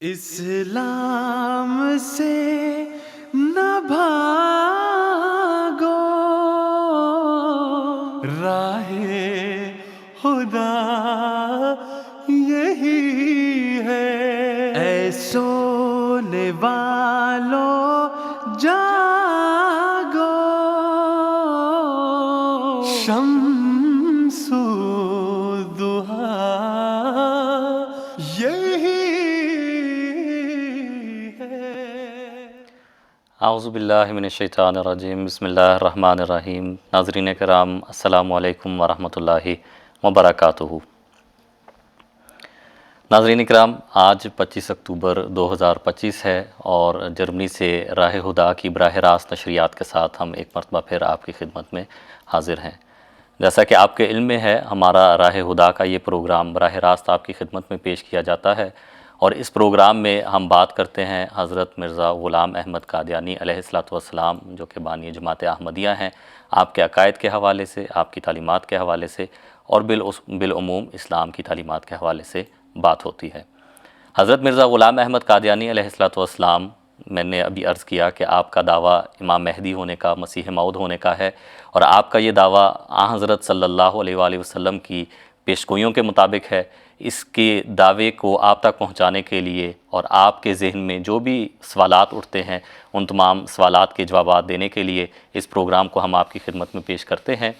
اسلام سے نہ بھاگو، راہ خدا یہی ہے۔ اے سونے والو جاگو، شمس الضحیٰ یہی ہے۔ اعوذ باللہ من الشیطان الرجیم، بسم اللہ الرحمن الرحیم۔ ناظرین کرام، السلام علیکم ورحمۃ اللہ وبرکاتہ۔ ناظرین کرام، آج 25 اکتوبر 2025 ہے اور جرمنی سے راہ خدا کی براہ راست نشریات کے ساتھ ہم ایک مرتبہ پھر آپ کی خدمت میں حاضر ہیں۔ جیسا کہ آپ کے علم میں ہے، ہمارا راہ خدا کا یہ پروگرام براہ راست آپ کی خدمت میں پیش کیا جاتا ہے، اور اس پروگرام میں ہم بات کرتے ہیں حضرت مرزا غلام احمد قادیانی علیہ السلام، جو کہ بانی جماعت احمدیہ ہیں، آپ کے عقائد کے حوالے سے، آپ کی تعلیمات کے حوالے سے، اور بالعموم اسلام کی تعلیمات کے حوالے سے بات ہوتی ہے۔ حضرت مرزا غلام احمد قادیانی علیہ السلام، میں نے ابھی عرض کیا کہ آپ کا دعویٰ امام مہدی ہونے کا، مسیح موعود ہونے کا ہے، اور آپ کا یہ دعویٰ آن حضرت صلی اللہ علیہ وآلہ وسلم کی پیشگوئیوں کے مطابق ہے۔ اس کے دعوے کو آپ تک پہنچانے کے لیے اور آپ کے ذہن میں جو بھی سوالات اٹھتے ہیں، ان تمام سوالات کے جوابات دینے کے لیے اس پروگرام کو ہم آپ کی خدمت میں پیش کرتے ہیں۔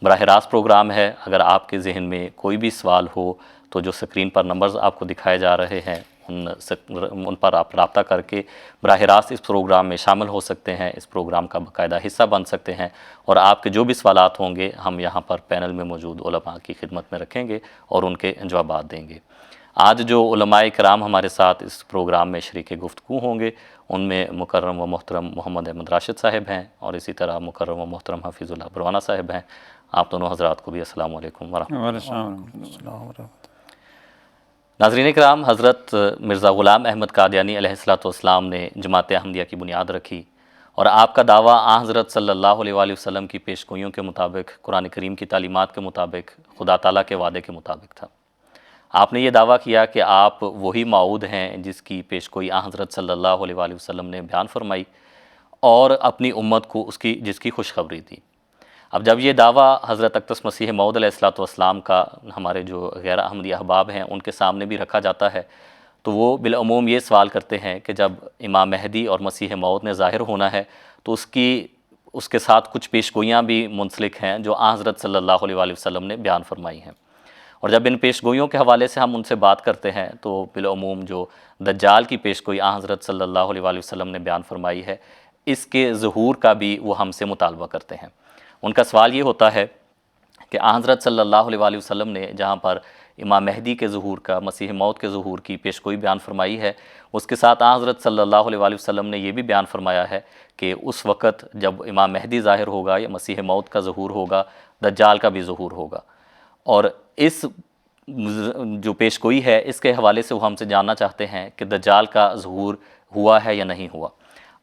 براہ راست پروگرام ہے، اگر آپ کے ذہن میں کوئی بھی سوال ہو تو جو سکرین پر نمبرز آپ کو دکھائے جا رہے ہیں، ان پر آپ رابطہ کر کے براہ راست اس پروگرام میں شامل ہو سکتے ہیں، اس پروگرام کا باقاعدہ حصہ بن سکتے ہیں، اور آپ کے جو بھی سوالات ہوں گے ہم یہاں پر پینل میں موجود علماء کی خدمت میں رکھیں گے اور ان کے جوابات دیں گے۔ آج جو علماء کرام ہمارے ساتھ اس پروگرام میں شریک گفتگو ہوں گے، ان میں مکرم و محترم محمد احمد راشد صاحب ہیں، اور اسی طرح مکرم و محترم حفیظ اللہ بروانہ صاحب ہیں۔ آپ دونوں حضرات کو بھی السلام علیکم ورحمۃ اللہ۔ ناظرین کرام، حضرت مرزا غلام احمد قادیانی علیہ السلام نے جماعت احمدیہ کی بنیاد رکھی، اور آپ کا دعویٰ آن حضرت صلی اللہ علیہ وآلہ وسلم کی پیشگوئیوں کے مطابق، قرآن کریم کی تعلیمات کے مطابق، خدا تعالیٰ کے وعدے کے مطابق تھا۔ آپ نے یہ دعویٰ کیا کہ آپ وہی موعود ہیں جس کی پیشگوئی آن حضرت صلی اللہ علیہ وآلہ وسلم نے بیان فرمائی، اور اپنی امت کو جس کی خوشخبری دی۔ اب جب یہ دعویٰ حضرت اقدس مسیح موعود علیہ السلام کا ہمارے جو غیر احمدی احباب ہیں ان کے سامنے بھی رکھا جاتا ہے، تو وہ بالعموم یہ سوال کرتے ہیں کہ جب امام مہدی اور مسیح موعود نے ظاہر ہونا ہے تو اس کے ساتھ کچھ پیشگوئیاں بھی منسلک ہیں جو آن حضرت صلی اللہ علیہ وآلہ وسلم نے بیان فرمائی ہیں، اور جب ان پیشگوئیوں کے حوالے سے ہم ان سے بات کرتے ہیں تو بالعموم جو دجال کی پیشگوئی آن حضرت صلی اللہ علیہ وآلہ وسلم نے بیان فرمائی ہے، اس کے ظہور کا بھی وہ ہم سے مطالبہ کرتے ہیں۔ ان کا سوال یہ ہوتا ہے کہ آن حضرت صلی اللہ علیہ وآلہ وسلم نے جہاں پر امام مہدی کے ظہور کا، مسیح موعود کے ظہور کی پیشگوئی بیان فرمائی ہے، اس کے ساتھ آن حضرت صلی اللہ علیہ وآلہ وسلم نے یہ بھی بیان فرمایا ہے کہ اس وقت جب امام مہدی ظاہر ہوگا یا مسیح موعود کا ظہور ہوگا، دجال کا بھی ظہور ہوگا، اور اس جو پیشگوئی ہے اس کے حوالے سے وہ ہم سے جاننا چاہتے ہیں کہ دجال کا ظہور ہوا ہے یا نہیں ہوا۔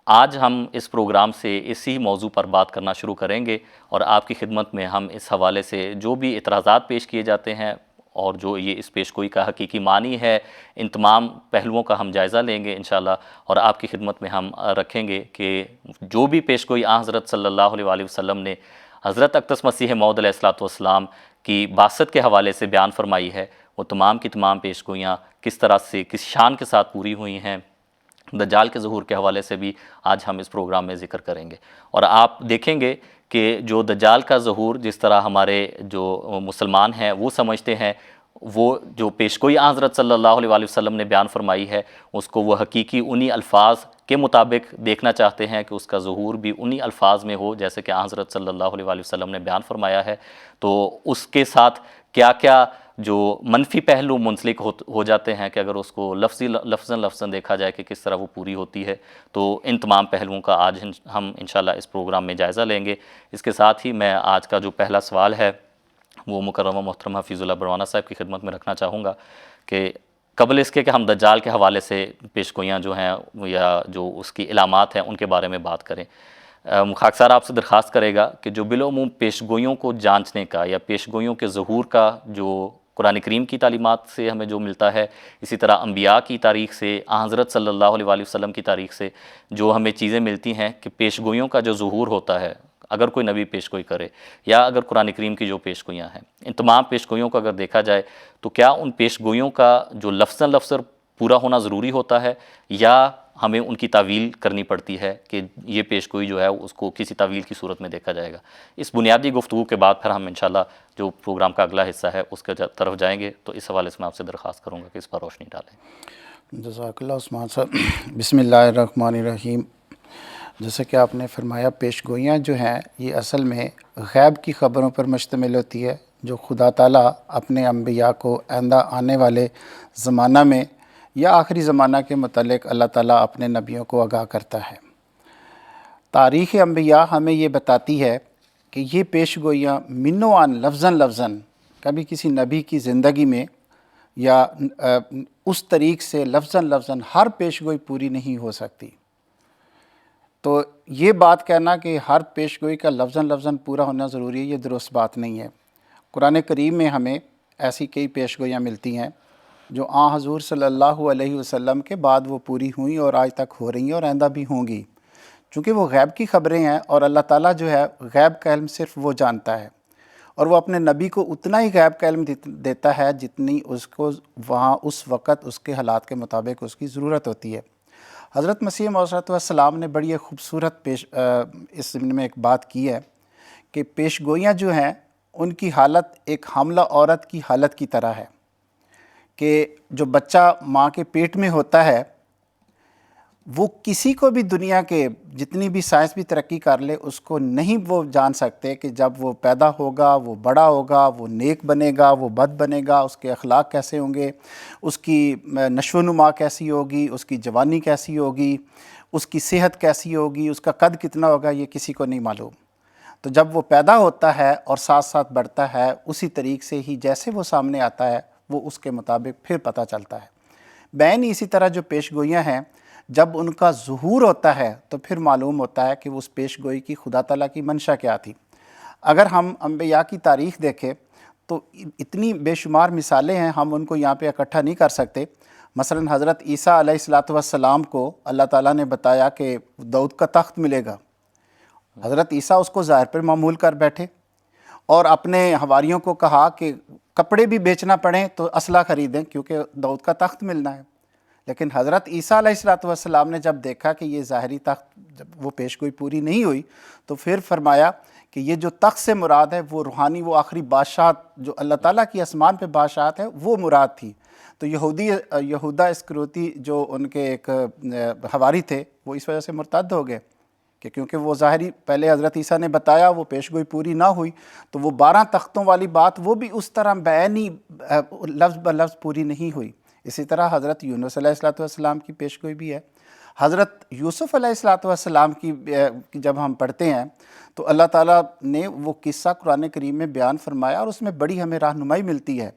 آج ہم اس پروگرام سے اسی موضوع پر بات کرنا شروع کریں گے، اور آپ کی خدمت میں ہم اس حوالے سے جو بھی اعتراضات پیش کیے جاتے ہیں اور جو یہ اس پیشگوئی کا حقیقی معنی ہے، ان تمام پہلوؤں کا ہم جائزہ لیں گے انشاءاللہ، اور آپ کی خدمت میں ہم رکھیں گے کہ جو بھی پیشگوئی آن حضرت صلی اللہ علیہ وآلہ وسلم نے حضرت اقدس مسیح موعود علیہ السلام کی بعثت کے حوالے سے بیان فرمائی ہے، وہ تمام کی تمام پیشگوئیاں کس طرح سے، کس شان کے ساتھ پوری ہوئی ہیں۔ دجال کے ظہور کے حوالے سے بھی آج ہم اس پروگرام میں ذکر کریں گے، اور آپ دیکھیں گے کہ جو دجال کا ظہور جس طرح ہمارے جو مسلمان ہیں وہ سمجھتے ہیں، وہ جو پیشگوئی آن حضرت صلی اللہ علیہ وآلہ وسلم نے بیان فرمائی ہے اس کو وہ حقیقی انہی الفاظ کے مطابق دیکھنا چاہتے ہیں کہ اس کا ظہور بھی انہی الفاظ میں ہو جیسے کہ آن حضرت صلی اللہ علیہ وآلہ وسلم نے بیان فرمایا ہے، تو اس کے ساتھ کیا کیا جو منفی پہلو منسلک ہو جاتے ہیں کہ اگر اس کو لفظاً دیکھا جائے کہ کس طرح وہ پوری ہوتی ہے، تو ان تمام پہلوؤں کا آج ہم انشاءاللہ اس پروگرام میں جائزہ لیں گے۔ اس کے ساتھ ہی میں آج کا جو پہلا سوال ہے وہ مکرم و محترم حفیظ اللہ بروانہ صاحب کی خدمت میں رکھنا چاہوں گا کہ قبل اس کے کہ ہم دجال کے حوالے سے پیشگوئیاں جو ہیں یا جو اس کی علامات ہیں ان کے بارے میں بات کریں، خاکسار آپ سے درخواست کرے گا کہ جو بالعموم پیشگوئیوں کو جانچنے کا یا پیشگوئیوں کے ظہور کا جو قرآن کریم کی تعلیمات سے ہمیں جو ملتا ہے، اسی طرح انبیاء کی تاریخ سے، حضرت صلی اللہ علیہ وآلہ وسلم کی تاریخ سے جو ہمیں چیزیں ملتی ہیں کہ پیش گوئیوں کا جو ظہور ہوتا ہے اگر کوئی نبی پیش گوئی کرے، یا اگر قرآن کریم کی جو پیش گوئیاں ہیں، ان تمام پیش گوئیوں کو اگر دیکھا جائے تو کیا ان پیش گوئیوں کا جو لفظاً لفظ پورا ہونا ضروری ہوتا ہے، یا ہمیں ان کی تعویل کرنی پڑتی ہے کہ یہ پیش گوئی جو ہے اس کو کسی تعویل کی صورت میں دیکھا جائے گا؟ اس بنیادی گفتگو کے بعد پھر ہم انشاءاللہ جو پروگرام کا اگلا حصہ ہے اس کے طرف جائیں گے، تو اس حوالے سے میں آپ سے درخواست کروں گا کہ اس پر روشنی ڈالیں۔ جزاک اللہ عثمان صاحب۔ بسم اللہ الرحمن الرحیم۔ جیسا کہ آپ نے فرمایا، پیش گوئیاں جو ہیں یہ اصل میں غیب کی خبروں پر مشتمل ہوتی ہے جو خدا تعالیٰ اپنے انبیاء کو آئندہ آنے والے زمانہ میں یا آخری زمانہ کے متعلق اللہ تعالیٰ اپنے نبیوں کو آگاہ کرتا ہے۔ تاریخ انبیاء ہمیں یہ بتاتی ہے کہ یہ پیش گوئیاں من و عن لفظاً کبھی کسی نبی کی زندگی میں یا اس طریق سے لفظاً ہر پیش گوئی پوری نہیں ہو سکتی۔ تو یہ بات کہنا کہ ہر پیش گوئی کا لفظاً پورا ہونا ضروری ہے، یہ درست بات نہیں ہے۔ قرآن کریم میں ہمیں ایسی کئی پیش گوئیاں ملتی ہیں جو حضور صلی اللہ علیہ وسلم کے بعد وہ پوری ہوئیں اور آج تک ہو رہی ہیں اور آئندہ بھی ہوں گی، چونکہ وہ غیب کی خبریں ہیں اور اللہ تعالیٰ جو ہے غیب کا علم صرف وہ جانتا ہے، اور وہ اپنے نبی کو اتنا ہی غیب کا علم دیتا ہے جتنی اس کو وہاں اس وقت اس کے حالات کے مطابق اس کی ضرورت ہوتی ہے۔ حضرت مسیح موعود والسلام نے بڑی خوبصورت اس ضمن میں ایک بات کی ہے کہ پیش گوئیاں جو ہیں ان کی حالت ایک حاملہ عورت کی حالت کی طرح ہے کہ جو بچہ ماں کے پیٹ میں ہوتا ہے وہ کسی کو بھی دنیا کے جتنی بھی سائنس بھی ترقی کر لے اس کو نہیں وہ جان سکتے کہ جب وہ پیدا ہوگا، وہ بڑا ہوگا، وہ نیک بنے گا، وہ بد بنے گا، اس کے اخلاق کیسے ہوں گے، اس کی نشو و نما کیسی ہوگی، اس کی جوانی کیسی ہوگی، اس کی صحت کیسی ہوگی، اس کا قد کتنا ہوگا، یہ کسی کو نہیں معلوم۔ تو جب وہ پیدا ہوتا ہے اور ساتھ ساتھ بڑھتا ہے، اسی طریق سے ہی جیسے وہ سامنے آتا ہے وہ اس کے مطابق پھر پتہ چلتا ہے۔ بین اسی طرح جو پیش گوئیاں ہیں جب ان کا ظہور ہوتا ہے تو پھر معلوم ہوتا ہے کہ اس پیش گوئی کی خدا تعالیٰ کی منشا کیا تھی۔ اگر ہم انبیاء کی تاریخ دیکھیں تو اتنی بے شمار مثالیں ہیں، ہم ان کو یہاں پہ اکٹھا نہیں کر سکتے۔ مثلا حضرت عیسیٰ علیہ السلام کو اللہ تعالیٰ نے بتایا کہ داؤد کا تخت ملے گا، حضرت عیسیٰ اس کو ظاہر پر معمول کر بیٹھے اور اپنے حواریوں کو کہا کہ کپڑے بھی بیچنا پڑیں تو اسلحہ خریدیں کیونکہ داؤد کا تخت ملنا ہے۔ لیکن حضرت عیسیٰ علیہ السلام نے جب دیکھا کہ یہ ظاہری تخت جب وہ پیش گوئی پوری نہیں ہوئی تو پھر فرمایا کہ یہ جو تخت سے مراد ہے وہ روحانی وہ آخری بادشاہت جو اللہ تعالیٰ کی آسمان پہ بادشاہت ہے وہ مراد تھی۔ تو یہودا اسکریوتی جو ان کے ایک حواری تھے وہ اس وجہ سے مرتد ہو گئے کہ کیونکہ وہ ظاہری پہلے حضرت عیسیٰ نے بتایا وہ پیش گوئی پوری نہ ہوئی، تو وہ 12 تختوں والی بات وہ بھی اس طرح بیانی لفظ بلفظ پوری نہیں ہوئی۔ اسی طرح حضرت یونس علیہ السلام کی پیش گوئی بھی ہے۔ حضرت یوسف علیہ السلام کی جب ہم پڑھتے ہیں تو اللہ تعالیٰ نے وہ قصہ قرآن کریم میں بیان فرمایا اور اس میں بڑی ہمیں رہنمائی ملتی ہے۔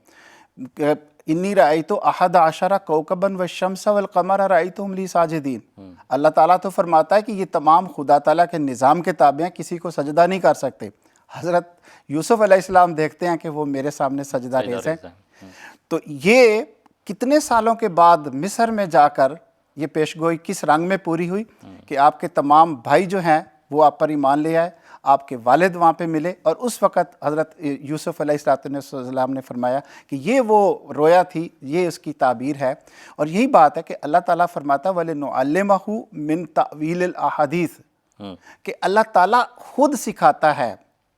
انی رأیت احد عشر کوکبا والشمس والقمر رأیتہم لی ساجدین۔ اللہ تعالیٰ تو فرماتا ہے کہ یہ تمام خدا تعالیٰ کے نظام کے تابع ہیں، کسی کو سجدہ نہیں کر سکتے۔ حضرت یوسف علیہ السلام دیکھتے ہیں کہ وہ میرے سامنے سجدہ ریز ہیں۔ تو یہ کتنے سالوں کے بعد مصر میں جا کر یہ پیش گوئی کس رنگ میں پوری ہوئی کہ آپ کے تمام بھائی جو ہیں وہ آپ پر ایمان لے آئے، آپ کے والد وہاں پہ ملے، اور اس وقت حضرت یوسف علیہ السلام نے فرمایا کہ یہ وہ رویا تھی، یہ اس کی تعبیر ہے۔ اور یہی بات ہے کہ اللہ تعالیٰ فرماتا وَلِنُعَلِّمَهُ مِن تَأْوِيلِ الْأَحَادِيثِ کہ اللہ تعالیٰ خود سکھاتا ہے،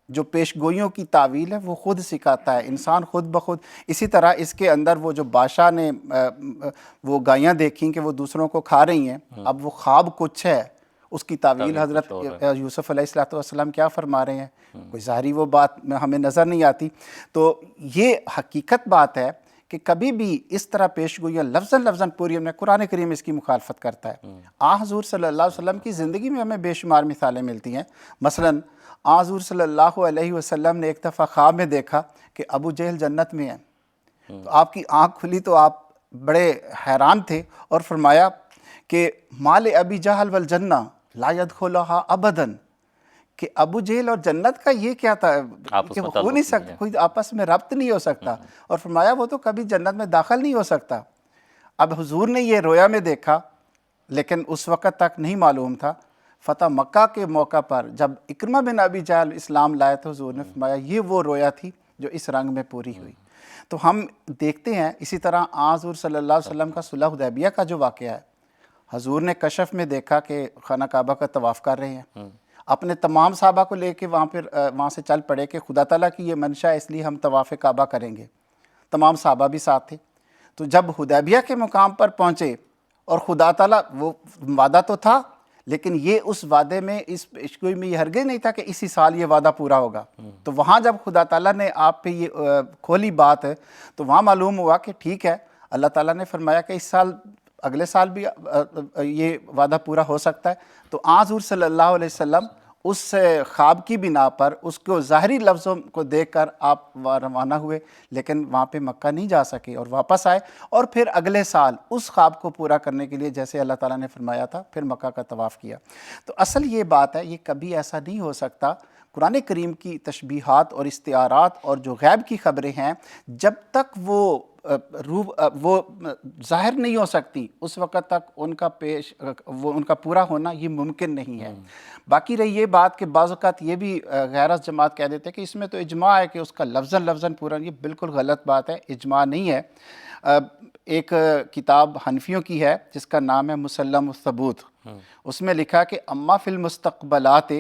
جو پیش گوئیوں کی تعویل ہے وہ خود سکھاتا ہے، انسان خود بخود۔ اسی طرح اس کے اندر وہ جو بادشاہ نے وہ گایاں دیکھیں کہ وہ دوسروں کو کھا رہی ہیں، اب وہ خواب کچھ ہے، اس کی تعویل حضرت یوسف علیہ السلام کیا فرما رہے ہیں، کوئی ظاہری وہ بات ہمیں نظر نہیں آتی۔ تو یہ حقیقت بات ہے کہ کبھی بھی اس طرح پیش گوئیاں لفظاً پوری ہمیں قرآن کریم اس کی مخالفت کرتا ہے۔ حضور صلی اللہ علیہ وسلم کی زندگی میں ہمیں بے شمار مثالیں ملتی ہیں۔ مثلاً حضور صلی اللہ علیہ وسلم نے ایک دفعہ خواب میں دیکھا کہ ابو جہل جنت میں ہیں، تو آپ کی آنکھ کھلی تو آپ بڑے حیران تھے اور فرمایا کہ مال ابی جہل والجنہ لا یدخلھا ابداً، کہ ابو جہل اور جنت کا یہ کیا تھا آپس کہ میں ہو تعلق نہیں سکتا، کوئی آپس میں ربط نہیں ہو سکتا، اور فرمایا وہ تو کبھی جنت میں داخل نہیں ہو سکتا۔ اب حضور نے یہ رویا میں دیکھا، لیکن اس وقت تک نہیں معلوم تھا۔ فتح مکہ کے موقع پر جب اکرمہ بن ابی جہل اسلام لائے تو حضور نے فرمایا یہ وہ رویا تھی جو اس رنگ میں پوری ہوئی۔ تو ہم دیکھتے ہیں اسی طرح حضور صلی اللہ علیہ وسلم کا صلح حدیبیہ کا جو واقعہ ہے، حضور نے کشف میں دیکھا کہ خانہ کعبہ کا طواف کر رہے ہیں، اپنے تمام صحابہ کو لے کے وہاں سے چل پڑے کہ خدا تعالیٰ کی یہ منشا ہے، اس لیے ہم طواف کعبہ کریں گے۔ تمام صحابہ بھی ساتھ تھے۔ تو جب حدیبیہ کے مقام پر پہنچے اور خدا تعالیٰ، وہ وعدہ تو تھا لیکن یہ اس وعدے میں، اس پیشگوئی میں یہ ہرگز نہیں تھا کہ اسی سال یہ وعدہ پورا ہوگا۔ تو وہاں جب خدا تعالیٰ نے آپ پہ یہ کھولی بات تو وہاں معلوم ہوا کہ ٹھیک ہے، اللہ تعالیٰ نے فرمایا کہ اس سال، اگلے سال بھی یہ وعدہ پورا ہو سکتا ہے۔ تو حضور صلی اللہ علیہ وسلم اس خواب کی بنا پر اس کو ظاہری لفظوں کو دیکھ کر آپ روانہ ہوئے، لیکن وہاں پہ مکہ نہیں جا سکے اور واپس آئے، اور پھر اگلے سال اس خواب کو پورا کرنے کے لیے جیسے اللہ تعالیٰ نے فرمایا تھا پھر مکہ کا طواف کیا۔ تو اصل یہ بات ہے، یہ کبھی ایسا نہیں ہو سکتا۔ قرآن کریم کی تشبیہات اور استعارات اور جو غیب کی خبریں ہیں، جب تک وہ ظاہر نہیں ہو سکتی اس وقت تک ان کا پورا ہونا یہ ممکن نہیں ہے۔ باقی رہی یہ بات کہ بعض اوقات یہ بھی غیرت جماعت کہہ دیتے ہیں کہ اس میں تو اجماع ہے کہ اس کا لفظاً پورا، یہ بالکل غلط بات ہے، اجماع نہیں ہے۔ ایک کتاب حنفیوں کی ہے جس کا نام ہے مسلم الثبوت، اس میں لکھا کہ اما فی المستقبلات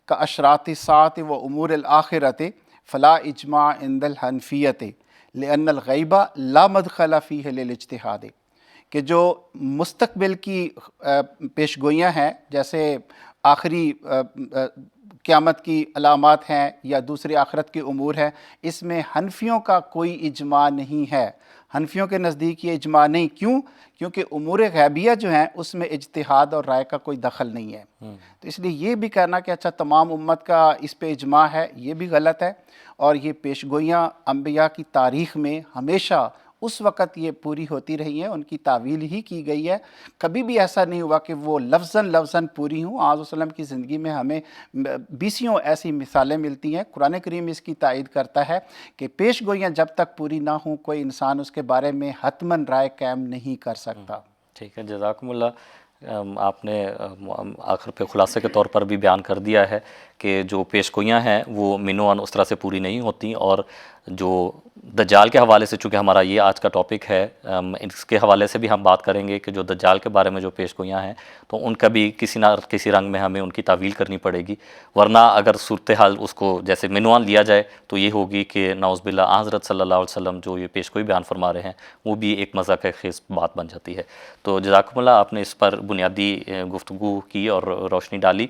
کا اشراط الساعۃ و امور الآخرۃ فلا اجماع عند الحنفیۃ لأن الغیب لا مدخل فیہ للاجتہاد، کہ جو مستقبل کی پیشگوئیاں ہیں، جیسے آخری قیامت کی علامات ہیں یا دوسری آخرت کے امور ہیں، اس میں حنفیوں کا کوئی اجماع نہیں ہے۔ حنفیوں کے نزدیک یہ اجماع نہیں، کیوں؟ کیونکہ امور غیبیہ جو ہیں اس میں اجتہاد اور رائے کا کوئی دخل نہیں ہے۔ تو اس لیے یہ بھی کہنا کہ اچھا تمام امت کا اس پہ اجماع ہے، یہ بھی غلط ہے۔ اور یہ پیشگوئیاں انبیاء کی تاریخ میں ہمیشہ اس وقت یہ پوری ہوتی رہی ہیں، ان کی تعویل ہی کی گئی ہے۔ کبھی بھی ایسا نہیں ہوا کہ وہ لفظاً پوری ہوں۔ آج وسلم کی زندگی میں ہمیں بیسیوں ایسی مثالیں ملتی ہیں۔ قرآن کریم اس کی تائید کرتا ہے کہ پیش گوئیاں جب تک پوری نہ ہوں کوئی انسان اس کے بارے میں حتماً رائے قائم نہیں کر سکتا۔ ٹھیک ہے، جزاکم اللہ۔ آپ نے آخر پہ خلاصے کے طور پر بھی بیان کر دیا ہے کہ جو پیش گوئیاں ہیں وہ منوان اس طرح سے پوری نہیں ہوتی، اور جو دجال کے حوالے سے، چونکہ ہمارا یہ آج کا ٹاپک ہے، اس کے حوالے سے بھی ہم بات کریں گے کہ جو دجال کے بارے میں جو پیش گوئیاں ہیں تو ان کا بھی کسی نہ کسی رنگ میں ہمیں ان کی تعویل کرنی پڑے گی، ورنہ اگر صورتحال اس کو جیسے منوان لیا جائے تو یہ ہوگی کہ نعوذ باللہ حضرت صلی اللہ علیہ وسلم جو یہ پیش گوئی بیان فرما رہے ہیں وہ بھی ایک مذاق خیز بات بن جاتی ہے۔ تو جزاکم اللہ، آپ نے اس پر بنیادی گفتگو کی اور روشنی ڈالی۔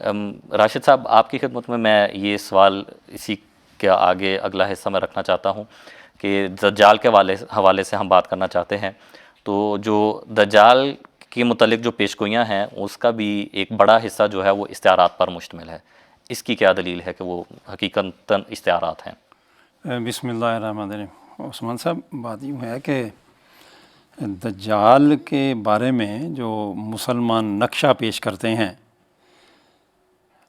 راشد صاحب، آپ کی خدمت میں یہ سوال اسی کے آگے اگلا حصہ میں رکھنا چاہتا ہوں کہ دجال کے حوالے سے ہم بات کرنا چاہتے ہیں۔ تو جو دجال کے متعلق جو پیش گوئیاں ہیں اس کا بھی ایک بڑا حصہ جو ہے وہ استعارات پر مشتمل ہے، اس کی کیا دلیل ہے کہ وہ حقیقتاً استعارات ہیں؟ بسم اللہ الرحمن الرحیم۔ عثمان صاحب، بات یوں ہے کہ دجال کے بارے میں جو مسلمان نقشہ پیش کرتے ہیں،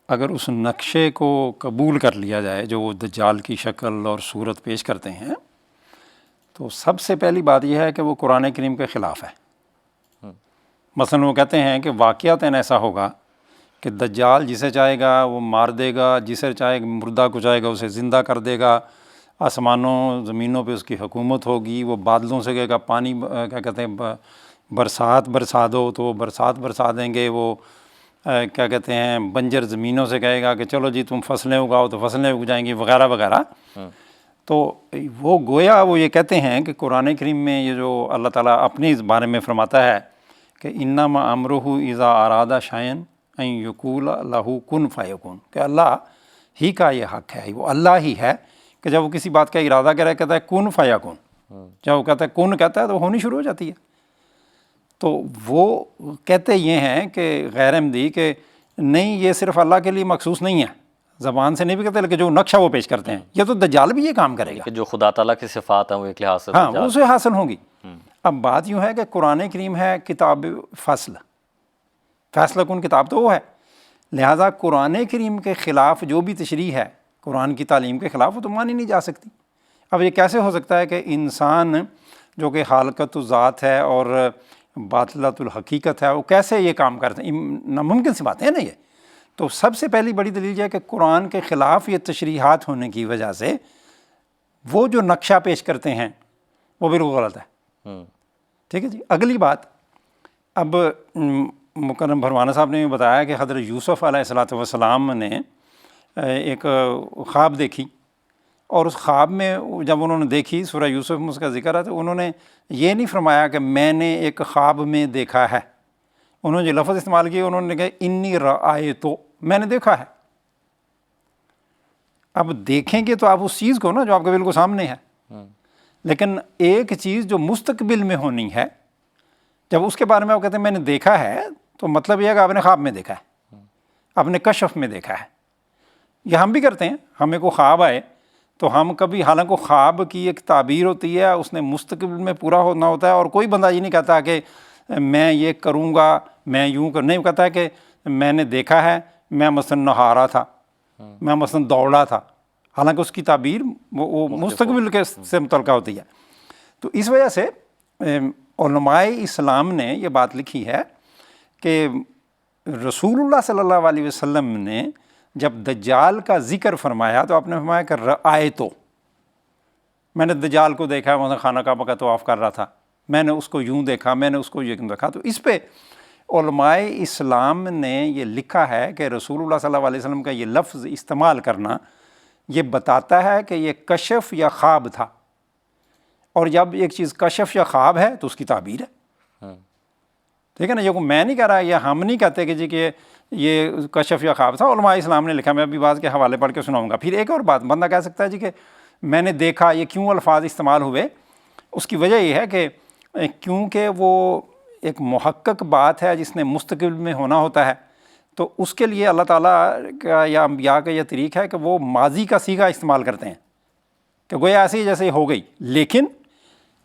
اگر اس نقشے کو قبول کر لیا جائے جو وہ دجال کی شکل اور صورت پیش کرتے ہیں، تو سب سے پہلی بات یہ ہے کہ وہ قرآن کریم کے خلاف ہے۔ مثلا وہ کہتے ہیں کہ واقعتاً ایسا ہوگا کہ دجال جسے چاہے گا وہ مار دے گا، جسے چاہے مردہ کو چاہے گا اسے زندہ کر دے گا، آسمانوں زمینوں پہ اس کی حکومت ہوگی، وہ بادلوں سے کہے گا پانی کیا کہتے ہیں برسات برسا دو تو وہ برسات برسا دیں گے، وہ کیا کہتے ہیں بنجر زمینوں سے کہے گا کہ چلو جی تم فصلیں اگاؤ تو فصلیں اگ جائیں گی، وغیرہ وغیرہ۔ تو وہ گویا وہ یہ کہتے ہیں کہ قرآن کریم میں یہ جو اللہ تعالیٰ اپنی اس بارے میں فرماتا ہے کہ انما امرہ اذا اراد شیئا ان یقول لہ کن فیکون، کہ اللہ ہی کا یہ حق ہے، وہ اللہ ہی ہے کہ جب وہ کسی بات کا ارادہ کرے کہتا ہے کن فیکون، جب وہ کہتا ہے کن کہتا ہے تو ہونی شروع ہو جاتی ہے۔ تو وہ کہتے یہ ہیں کہ غیر احمدی کہ نہیں، یہ صرف اللہ کے لیے مخصوص نہیں ہے، زبان سے نہیں بھی کہتے، لیکن جو نقشہ وہ پیش کرتے ہیں یہ تو دجال بھی یہ کام کرے گا کہ جو خدا تعالیٰ کی صفات ہیں وہ ایک لحاظ سے ہاں اسے حاصل ہوں گی۔ اب بات یوں ہے کہ قرآن کریم ہے کتاب فیصلہ کن کتاب تو وہ ہے، لہٰذا قرآن کریم کے خلاف جو بھی تشریح ہے قرآن کی تعلیم کے خلاف، وہ تو مانی نہیں جا سکتی۔ اب یہ کیسے ہو سکتا ہے کہ انسان جو کہ خالقۃ الذات ہے اور باطلۃ الحقیقت ہے، وہ کیسے یہ کام کرتے ہیں؟ ناممکن سی باتیں ہیں نا یہ۔ تو سب سے پہلی بڑی دلیل یہ ہے کہ قرآن کے خلاف یہ تشریحات ہونے کی وجہ سے وہ جو نقشہ پیش کرتے ہیں وہ بالکل غلط ہے۔ ٹھیک ہے جی۔ اگلی بات، اب مکرم بھروانا صاحب نے بتایا کہ حضرت یوسف علیہ الصلوۃ والسلام نے ایک خواب دیکھی، اور اس خواب میں جب انہوں نے دیکھی، سورہ یوسف میں اس کا ذکر ہے، تو انہوں نے یہ نہیں فرمایا کہ میں نے ایک خواب میں دیکھا ہے۔ انہوں نے جو لفظ استعمال کیا، انہوں نے کہا انی رأیت، میں نے دیکھا ہے۔ اب دیکھیں گے تو آپ اس چیز کو نا جو آپ کے بالکل سامنے ہے، لیکن ایک چیز جو مستقبل میں ہونی ہے، جب اس کے بارے میں آپ کہتے ہیں میں نے دیکھا ہے، تو مطلب یہ ہے کہ آپ نے خواب میں دیکھا ہے، آپ نے کشف میں دیکھا ہے۔ یہ ہم بھی کرتے ہیں، ہمیں کو خواب آئے تو ہم کبھی، حالانکہ خواب کی ایک تعبیر ہوتی ہے، اس نے مستقبل میں پورا ہونا ہوتا ہے، اور کوئی بندہ یہ نہیں کہتا کہ میں یہ کروں گا، میں یوں نہیں کہتا ہے کہ میں نے دیکھا ہے، میں مثلاً نہا رہا تھا، میں مثلاً دوڑا تھا، حالانکہ اس کی تعبیر وہ مستقبل کے سے متعلقہ ہوتی ہے۔ تو اس وجہ سے علماء اسلام نے یہ بات لکھی ہے کہ رسول اللہ صلی اللہ علیہ وسلم نے جب دجال کا ذکر فرمایا تو آپ نے فرمایا کہ رأیت، میں نے دجال کو دیکھا، وہاں خانہ کعبہ کا طواف کر رہا تھا، میں نے اس کو یوں دیکھا، میں نے اس کو یوں دیکھا۔ تو اس پہ علماء اسلام نے یہ لکھا ہے کہ رسول اللہ صلی اللہ علیہ وسلم کا یہ لفظ استعمال کرنا یہ بتاتا ہے کہ یہ کشف یا خواب تھا، اور جب ایک چیز کشف یا خواب ہے تو اس کی تعبیر ہے۔ ٹھیک ہے نا، یہ کو میں نہیں کہہ رہا، یا ہم نہیں کہتے کہ جی کہ یہ کشف یا خواب تھا، علماء اسلام نے لکھا، میں ابھی بعض کے حوالے پڑھ کے سناؤں گا۔ پھر ایک اور بات، بندہ کہہ سکتا ہے جی کہ میں نے دیکھا، یہ کیوں الفاظ استعمال ہوئے؟ اس کی وجہ یہ ہے کہ کیونکہ وہ ایک محقق بات ہے جس نے مستقبل میں ہونا ہوتا ہے، تو اس کے لیے اللہ تعالیٰ کا یا انبیاء کا یہ طریقہ ہے کہ وہ ماضی کا صیغہ استعمال کرتے ہیں کہ گویا ایسے ہی جیسے ہو گئی، لیکن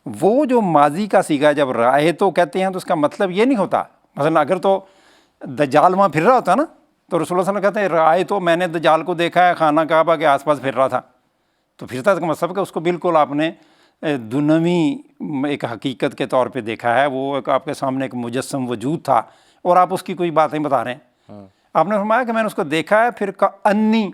وہ جو ماضی کا صیغہ جب رأیتو کہتے ہیں تو اس کا مطلب یہ نہیں ہوتا، مثلا اگر تو دجال وہاں پھر رہا ہوتا نا تو رسول اللہ صلی اللہ علیہ وسلم کہتے ہیں رأیتو، میں نے دجال کو دیکھا ہے، خانہ کعبہ کے آس پاس پھر رہا تھا، تو پھرتا اس کا مطلب کہ اس کو بالکل آپ نے دنوی ایک حقیقت کے طور پہ دیکھا ہے، وہ ایک آپ کے سامنے ایک مجسم وجود تھا اور آپ اس کی کوئی باتیں بتا رہے ہیں۔ آپ نے فرمایا کہ میں نے اس کو دیکھا ہے، پھر کأنی،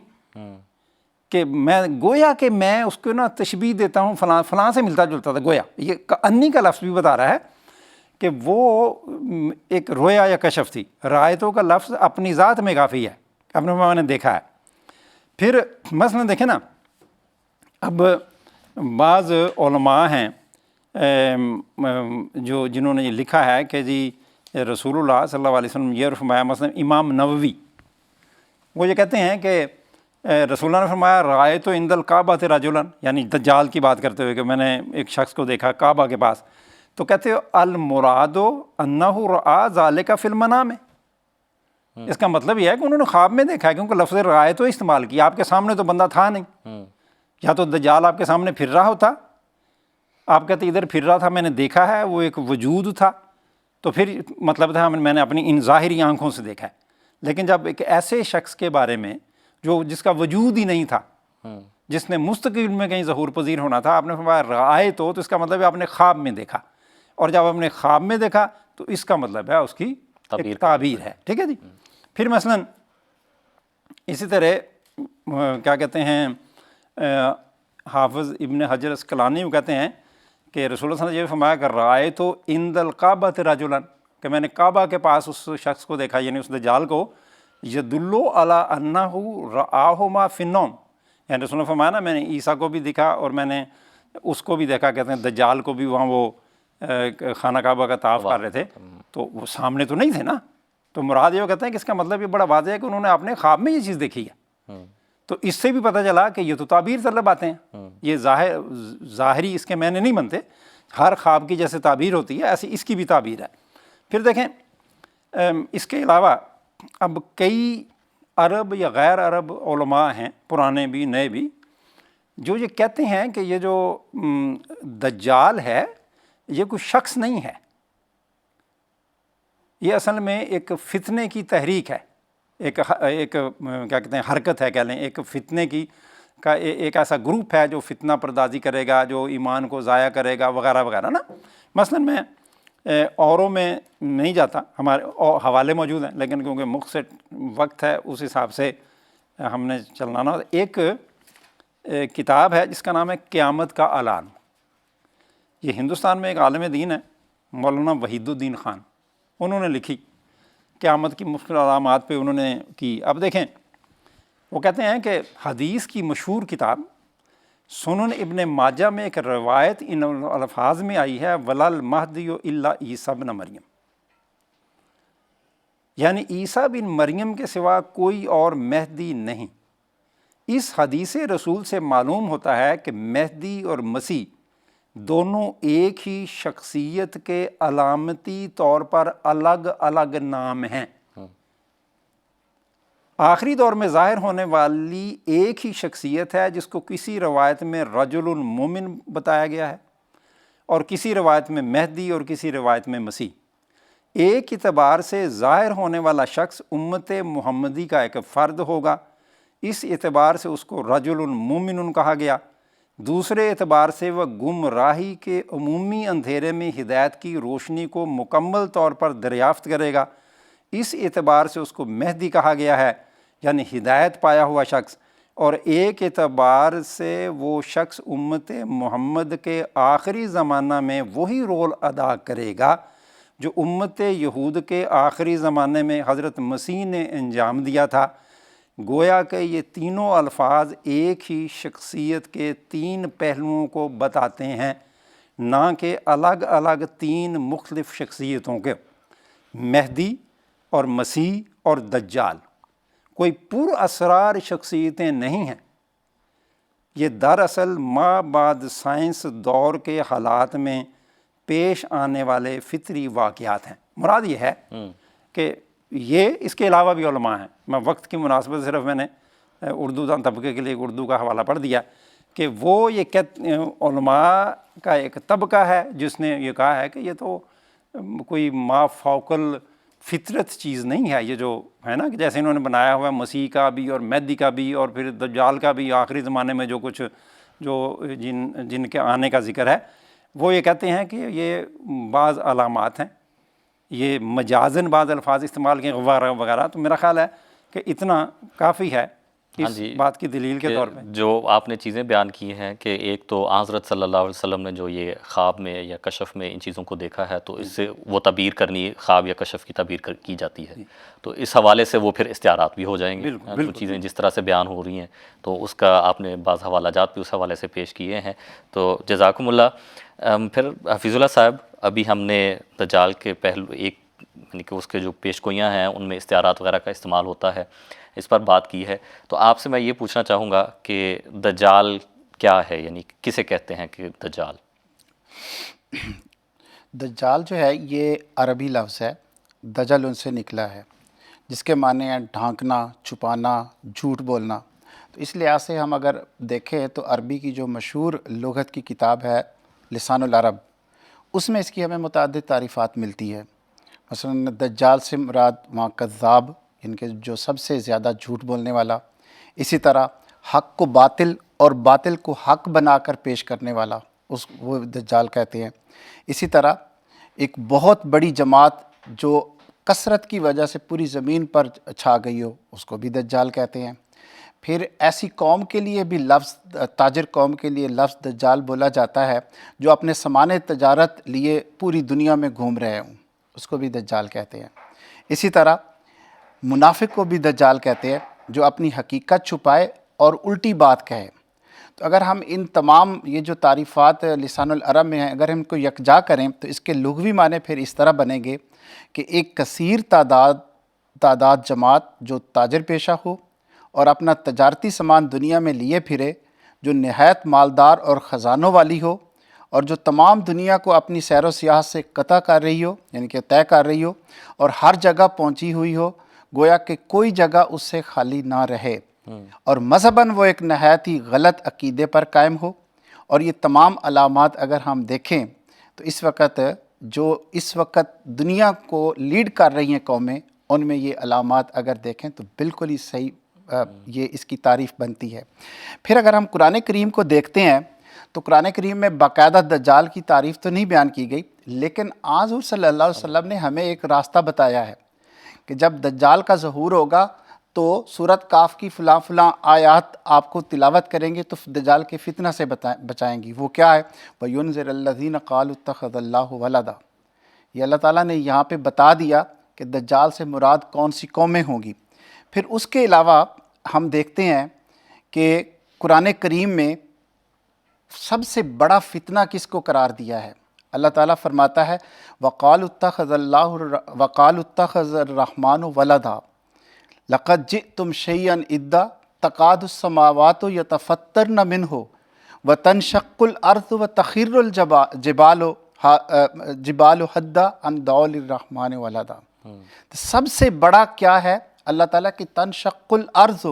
کہ میں گویا کہ میں اس کو نا تشبیہ دیتا ہوں فلاں فلاں سے ملتا جلتا تھا، گویا یہ کأنی کا لفظ بھی بتا رہا ہے کہ وہ ایک رویا یا کشف تھی۔ رایتوں کا لفظ اپنی ذات میں کافی ہے، اپنے میں نے دیکھا ہے۔ پھر مثلا دیکھیں نا، اب بعض علماء ہیں جو جنہوں نے یہ لکھا ہے کہ جی رسول اللہ صلی اللہ علیہ وسلم یہ فرمایا، مثلا امام نووی وہ یہ کہتے ہیں کہ رسول اللہ نے فرمایا رأیت عند الکعبہ رجلا، یعنی دجال کی بات کرتے ہوئے کہ میں نے ایک شخص کو دیکھا کعبہ کے پاس، تو کہتے ہو المراد انہ رأى ذلك فی المنام، اس کا مطلب یہ ہے کہ انہوں نے خواب میں دیکھا ہے، کیونکہ لفظ رأیت استعمال کیا، آپ کے سامنے تو بندہ تھا نہیں، یا تو دجال آپ کے سامنے پھر رہا ہوتا، آپ کہتے ادھر پھر رہا تھا، میں نے دیکھا ہے، وہ ایک وجود تھا، تو پھر مطلب تھا میں نے اپنی ان ظاہری آنکھوں سے دیکھا ہے۔ لیکن جب ایک ایسے شخص کے بارے میں جو جس کا وجود ہی نہیں تھا، جس نے مستقبل میں کہیں ظہور پذیر ہونا تھا، آپ نے فرمایا رائے تو اس کا مطلب ہے آپ نے خواب میں دیکھا، اور جب آپ نے خواب میں دیکھا تو اس کا مطلب ہے اس کی ایک تعبیر ہے۔ ٹھیک ہے جی۔ پھر مثلا اسی طرح کیا کہتے ہیں، حافظ ابن حجر اسقلانی وہ کہتے ہیں کہ رسول اللہ صلی اللہ علیہ وسلم یہ فرمایا کہ رائے تو عند الکعبہ رجلا، کہ میں نے کعبہ کے پاس اس شخص کو دیکھا، یعنی اس دجال کو، یدل علی انہ رآہ ما فی النوم، یعنی رسول اللہ نے فرمایا نا میں نے عیسیٰ کو بھی دیکھا اور میں نے اس کو بھی دیکھا، کہتے ہیں دجال کو بھی وہاں وہ خانہ کعبہ کا طواف کر رہے تھے، تو وہ سامنے تو نہیں تھے نا، تو مراد یہ کہتے ہیں کہ اس کا مطلب یہ بڑا واضح ہے کہ انہوں نے اپنے خواب میں یہ چیز دیکھی ہے۔ تو اس سے بھی پتہ چلا کہ یہ تو تعبیر طلب باتیں ہیں، یہ ظاہری اس کے معنی نہیں بنتے، ہر خواب کی جیسے تعبیر ہوتی ہے ایسی اس کی بھی تعبیر ہے۔ پھر دیکھیں اس کے علاوہ اب کئی عرب یا غیر عرب علماء ہیں، پرانے بھی نئے بھی، جو یہ کہتے ہیں کہ یہ جو دجال ہے یہ کوئی شخص نہیں ہے، یہ اصل میں ایک فتنے کی تحریک ہے، ایک کیا کہتے ہیں حرکت ہے کہہ لیں، ایک فتنے کی کا ایک ایسا گروپ ہے جو فتنہ پردازی کرے گا، جو ایمان کو ضائع کرے گا وغیرہ وغیرہ نا۔ مثلا میں اوروں میں نہیں جاتا، ہمارے حوالے موجود ہیں لیکن کیونکہ مختصر وقت ہے اس حساب سے ہم نے چلنا نا۔ ایک کتاب ہے جس کا نام ہے قیامت کا اعلان، یہ ہندوستان میں ایک عالم دین ہے مولانا وحید الدین خان، انہوں نے لکھی، قیامت کی مختلف علامات پہ انہوں نے کی۔ اب دیکھیں وہ کہتے ہیں کہ حدیث کی مشہور کتاب سنن ابن ماجہ میں ایک روایت ان الفاظ میں آئی ہے، وَلَا الْمَهْدِيُّ إِلَّا عِيسَىٰ بْنَ مریم، یعنی عیسیٰ بن مریم کے سوا کوئی اور مہدی نہیں۔ اس حدیث رسول سے معلوم ہوتا ہے کہ مہدی اور مسیح دونوں ایک ہی شخصیت کے علامتی طور پر الگ الگ نام ہیں۔ آخری دور میں ظاہر ہونے والی ایک ہی شخصیت ہے جس کو کسی روایت میں رجل مومن بتایا گیا ہے اور کسی روایت میں مہدی اور کسی روایت میں مسیح۔ ایک اعتبار سے ظاہر ہونے والا شخص امت محمدی کا ایک فرد ہوگا، اس اعتبار سے اس کو رجل مومن کہا گیا۔ دوسرے اعتبار سے وہ گمراہی کے عمومی اندھیرے میں ہدایت کی روشنی کو مکمل طور پر دریافت کرے گا، اس اعتبار سے اس کو مہدی کہا گیا ہے، یعنی ہدایت پایا ہوا شخص۔ اور ایک اعتبار سے وہ شخص امت محمد کے آخری زمانہ میں وہی رول ادا کرے گا جو امت یہود کے آخری زمانے میں حضرت مسیح نے انجام دیا تھا۔ گویا کہ یہ تینوں الفاظ ایک ہی شخصیت کے تین پہلوؤں کو بتاتے ہیں، نہ کہ الگ الگ تین مختلف شخصیتوں کے، مہدی اور مسیح اور دجال کوئی پر اسرار شخصیتیں نہیں ہیں، یہ دراصل ما بعد سائنس دور کے حالات میں پیش آنے والے فطری واقعات ہیں۔ مراد یہ ہے کہ یہ اس کے علاوہ بھی علماء ہیں، میں وقت کی مناسبت صرف میں نے اردو دان طبقے کے لیے اردو کا حوالہ پڑھ دیا کہ وہ یہ علماء کا ایک طبقہ ہے جس نے یہ کہا ہے کہ یہ تو کوئی ما فوق فطرت چیز نہیں ہے، یہ جو ہے نا کہ جیسے انہوں نے بنایا ہوا ہے مسیح کا بھی اور مہدی کا بھی اور پھر دجال کا بھی، آخری زمانے میں جو کچھ جو جن کے آنے کا ذکر ہے، وہ یہ کہتے ہیں کہ یہ بعض علامات ہیں، یہ مجازن بعض الفاظ استعمال کے وغیرہ وغیرہ۔ تو میرا خیال ہے کہ اتنا کافی ہے اس بات کی دلیل کے طور پہ۔ جو آپ نے چیزیں بیان کی ہیں کہ ایک تو حضرت صلی اللہ علیہ وسلم نے جو یہ خواب میں یا کشف میں ان چیزوں کو دیکھا ہے تو اس سے وہ تعبیر کرنی، خواب یا کشف کی تعبیر کی جاتی ہے، تو اس حوالے سے وہ پھر استعارات بھی ہو جائیں گے، جو چیزیں جس طرح سے بیان ہو رہی ہیں تو اس کا آپ نے بعض حوالہ جات بھی اس حوالے سے پیش کیے ہیں، تو جزاکم اللہ۔ پھر حفیظ اللہ صاحب، ابھی ہم نے دجال کے پہلو ایک یعنی کہ اس کے جو پیش گوئیاں ہیں ان میں استعارات وغیرہ کا استعمال ہوتا ہے، اس پر بات کی ہے، تو آپ سے میں یہ پوچھنا چاہوں گا کہ دجال کیا ہے، یعنی کسے کہتے ہیں کہ دجال؟ دجال جو ہے یہ عربی لفظ ہے، دجل ان سے نکلا ہے، جس کے معنی ہیں ڈھانکنا، چھپانا، جھوٹ بولنا۔ تو اس لحاظ سے ہم اگر دیکھیں تو عربی کی جو مشہور لغت کی کتاب ہے لسان العرب، اس میں اس کی ہمیں متعدد تعریفات ملتی ہے۔ مثلا دجال سے مراد وہاں کذاب، ان کے جو سب سے زیادہ جھوٹ بولنے والا، اسی طرح حق کو باطل اور باطل کو حق بنا کر پیش کرنے والا، وہ دجال کہتے ہیں۔ اسی طرح ایک بہت بڑی جماعت جو کثرت کی وجہ سے پوری زمین پر چھا گئی ہو، اس کو بھی دجال کہتے ہیں۔ پھر ایسی قوم کے لیے بھی لفظ، تاجر قوم کے لیے لفظ دجال بولا جاتا ہے جو اپنے سامان تجارت لیے پوری دنیا میں گھوم رہے ہوں، اس کو بھی دجال کہتے ہیں۔ اسی طرح منافق کو بھی دجال کہتے ہیں جو اپنی حقیقت چھپائے اور الٹی بات کہے۔ تو اگر ہم ان تمام یہ جو تعریفات لسان العرب میں ہیں اگر ہم کو یکجا کریں تو اس کے لغوی معنی پھر اس طرح بنیں گے کہ ایک کثیر تعداد جماعت جو تاجر پیشہ ہو اور اپنا تجارتی سامان دنیا میں لیے پھرے، جو نہایت مالدار اور خزانوں والی ہو اور جو تمام دنیا کو اپنی سیر و سیاحت سے قطع کر رہی ہو، یعنی کہ طے کر رہی ہو اور ہر جگہ پہنچی ہوئی ہو، گویا کہ کوئی جگہ اس سے خالی نہ رہے، اور مذہباً وہ ایک نہایت ہی غلط عقیدے پر قائم ہو۔ اور یہ تمام علامات اگر ہم دیکھیں تو اس وقت دنیا کو لیڈ کر رہی ہیں قومیں، ان میں یہ علامات اگر دیکھیں تو بالکل ہی صحیح یہ اس کی تعریف بنتی ہے۔ پھر اگر ہم قرآن کریم کو دیکھتے ہیں تو قرآن کریم میں باقاعدہ دجال کی تعریف تو نہیں بیان کی گئی، لیکن حضور صلی اللہ علیہ وسلم نے ہمیں ایک راستہ بتایا ہے کہ جب دجال کا ظہور ہوگا تو سورۃ کاف کی فلاں فلاں آیات آپ کو تلاوت کریں گے تو دجال کے فتنہ سے بچائیں گی۔ وہ کیا ہے؟ وَيُنذِرَ الَّذِينَ قَالُوا اتَّخَذَ اللَّهُ وَلَدًا۔ یہ اللہ تعالیٰ نے یہاں پہ بتا دیا کہ دجال سے مراد کون سی قومیں ہوں گی۔ پھر اس کے علاوہ ہم دیکھتے ہیں کہ قرآن کریم میں سب سے بڑا فتنہ کس کو قرار دیا ہے؟ اللہ تعالیٰ فرماتا ہے وَقَالُوا اتَّخَذَ الرَّحْمَنُ وَلَدًا لَقَدْ جِئْتُمْ شَيْئًا إِدًّا تَكَادُ السَّمَاوَاتُ يَتَفَطَّرْنَ مِنْهُ وَتَنشَقُّ الْأَرْضُ وَتَخِرُّ الْجِبَالُ حَدًّا أَنْ دَعَوْا لِلرَّحْمَنِ وَلَدًا۔ سب سے بڑا کیا ہے؟ اللہ تعالیٰ کی تنشق الارض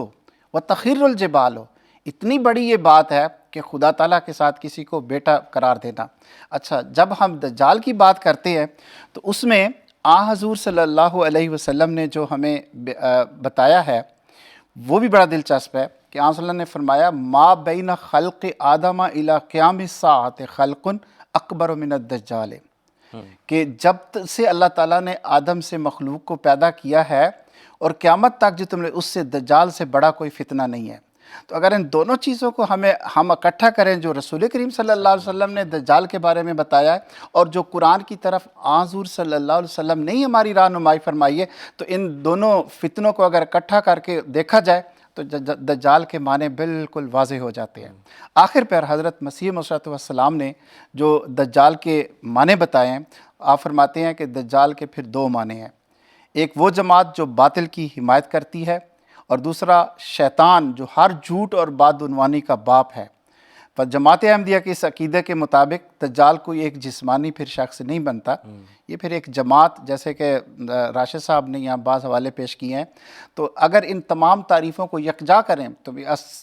وتخر الجبال، اتنی بڑی یہ بات ہے کہ خدا تعالیٰ کے ساتھ کسی کو بیٹا قرار دینا۔ اچھا، جب ہم دجال کی بات کرتے ہیں تو اس میں حضور صلی اللہ علیہ وسلم نے جو ہمیں بتایا ہے وہ بھی بڑا دلچسپ ہے کہ صلی اللہ علیہ وسلم نے فرمایا ما بین خلق آدم الی قیام الساعۃ خلق اکبر من الدجال، کہ جب سے اللہ تعالیٰ نے آدم سے مخلوق کو پیدا کیا ہے اور قیامت تک جو تم نے اس سے دجال سے بڑا کوئی فتنہ نہیں ہے۔ تو اگر ان دونوں چیزوں کو ہم اکٹھا کریں، جو رسول کریم صلی اللہ علیہ وسلم نے دجال کے بارے میں بتایا ہے اور جو قرآن کی طرف حضور صلی اللہ علیہ وسلم نے ہی ہماری رہنمائی فرمائی ہے، تو ان دونوں فتنوں کو اگر اکٹھا کر کے دیکھا جائے تو دجال کے معنی بالکل واضح ہو جاتے ہیں۔ آخر پر حضرت مسیح موعود والسلام نے جو دجال کے معنی بتائے ہیں، آپ فرماتے ہیں کہ دجال کے پھر دو معنی ہیں، ایک وہ جماعت جو باطل کی حمایت کرتی ہے، اور دوسرا شیطان جو ہر جھوٹ اور بدعنوانی کا باپ ہے۔ پر جماعت احمدیہ کے اس عقیدے کے مطابق دجال کوئی ایک جسمانی پھر شخص نہیں بنتا، یہ پھر ایک جماعت، جیسے کہ راشد صاحب نے یہاں بعض حوالے پیش کیے ہیں، تو اگر ان تمام تعریفوں کو یکجا کریں تو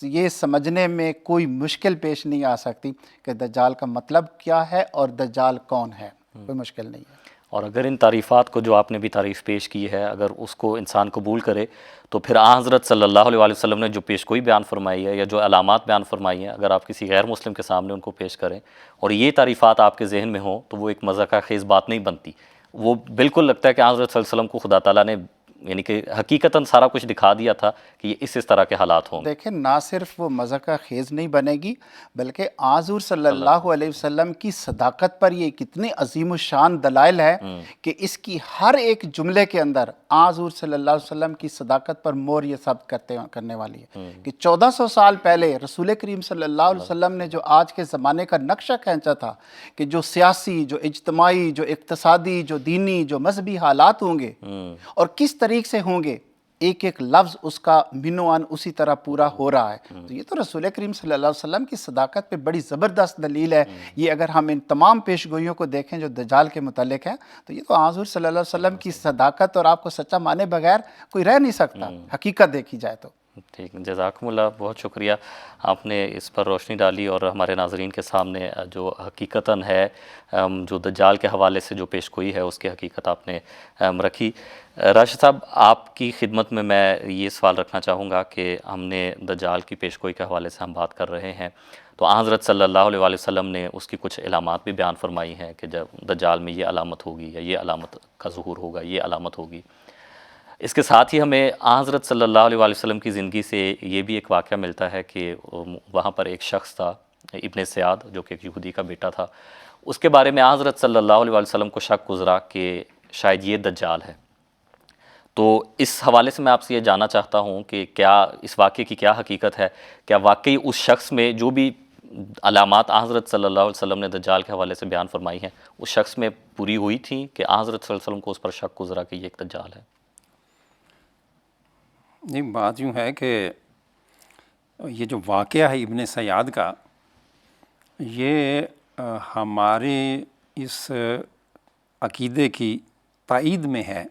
یہ سمجھنے میں کوئی مشکل پیش نہیں آ سکتی کہ دجال کا مطلب کیا ہے اور دجال کون ہے، کوئی مشکل نہیں ہے۔ اور اگر ان تعریفات کو جو آپ نے بھی تعریف پیش کی ہے، اگر اس کو انسان قبول کرے تو پھر حضرت صلی اللہ علیہ وسلم نے جو پیشگوئی بیان فرمائی ہے یا جو علامات بیان فرمائی ہیں، اگر آپ کسی غیر مسلم کے سامنے ان کو پیش کریں اور یہ تعریفات آپ کے ذہن میں ہوں تو وہ ایک مذاق خیز بات نہیں بنتی۔ وہ بالکل لگتا ہے کہ حضرت صلی اللہ علیہ وسلم کو خدا تعالیٰ نے یعنی کہ حقیقتاً سارا کچھ دکھا دیا تھا کہ یہ اس طرح کے حالات ہوں گے۔ دیکھیں، نہ صرف وہ مذاق خیز نہیں بنے گی بلکہ حضور صلی اللہ علیہ وسلم کی صداقت پر یہ کتنی عظیم الشان دلائل ہے کہ اس کی ہر ایک جملے کے اندر حضور صلی اللہ علیہ وسلم کی صداقت پر مور یہ ثابت کرنے والی ہے کہ 1400 سال پہلے رسول کریم صلی اللہ علیہ وسلم نے جو آج کے زمانے کا نقشہ کھینچا تھا کہ جو سیاسی، جو اجتماعی، جو اقتصادی، جو دینی، جو مذہبی حالات ہوں گے اور کس طریقے سے ہوں گے، ایک ایک لفظ اس کا منوان اسی طرح پورا ہو رہا ہے۔ تو یہ تو رسول کریم صلی اللہ علیہ وسلم کی صداقت پہ بڑی زبردست دلیل ہے۔ یہ اگر ہم ان تمام پیشگوئیوں کو دیکھیں جو دجال کے متعلق ہیں تو یہ تو حضور صلی اللہ علیہ وسلم کی صداقت اور آپ کو سچا مانے بغیر کوئی رہ نہیں سکتا، حقیقت دیکھی جائے تو۔ ٹھیک، جزاکم اللہ، بہت شکریہ، آپ نے اس پر روشنی ڈالی اور ہمارے ناظرین کے سامنے جو حقیقتاً ہے جو دجال کے حوالے سے جو پیشگوئی ہے اس کی حقیقت آپ نے رکھی۔ راشد صاحب، آپ کی خدمت میں یہ سوال رکھنا چاہوں گا کہ ہم نے دجال کی پیشگوئی کے حوالے سے ہم بات کر رہے ہیں تو حضرت صلی اللہ علیہ وسلم نے اس کی کچھ علامات بھی بیان فرمائی ہیں کہ جب دجال میں یہ علامت ہوگی یا یہ علامت کا ظہور ہوگا، یہ علامت ہوگی۔ اس کے ساتھ ہی ہمیں حضرت صلی اللہ علیہ وسلم کی زندگی سے یہ بھی ایک واقعہ ملتا ہے کہ وہاں پر ایک شخص تھا ابن سیاد جو کہ ایک یہودی کا بیٹا تھا، اس کے بارے میں حضرت صلی اللہ علیہ وسلم کو شک گزرا کہ شاید یہ دجال ہے۔ تو اس حوالے سے میں آپ سے یہ جاننا چاہتا ہوں کہ کیا اس واقعے کی کیا حقیقت ہے، کیا واقعی اس شخص میں جو بھی علامات حضرت صلی اللہ علیہ وسلم نے دجال کے حوالے سے بیان فرمائی ہیں اس شخص میں پوری ہوئی تھیں کہ حضرت صلی اللہ علیہ وسلم کو اس پر شک گزرا کہ یہ ایک دجال ہے؟ یہ بات یوں ہے کہ یہ جو واقعہ ہے ابن سیاد کا، یہ ہمارے اس عقیدے کی تائید میں ہے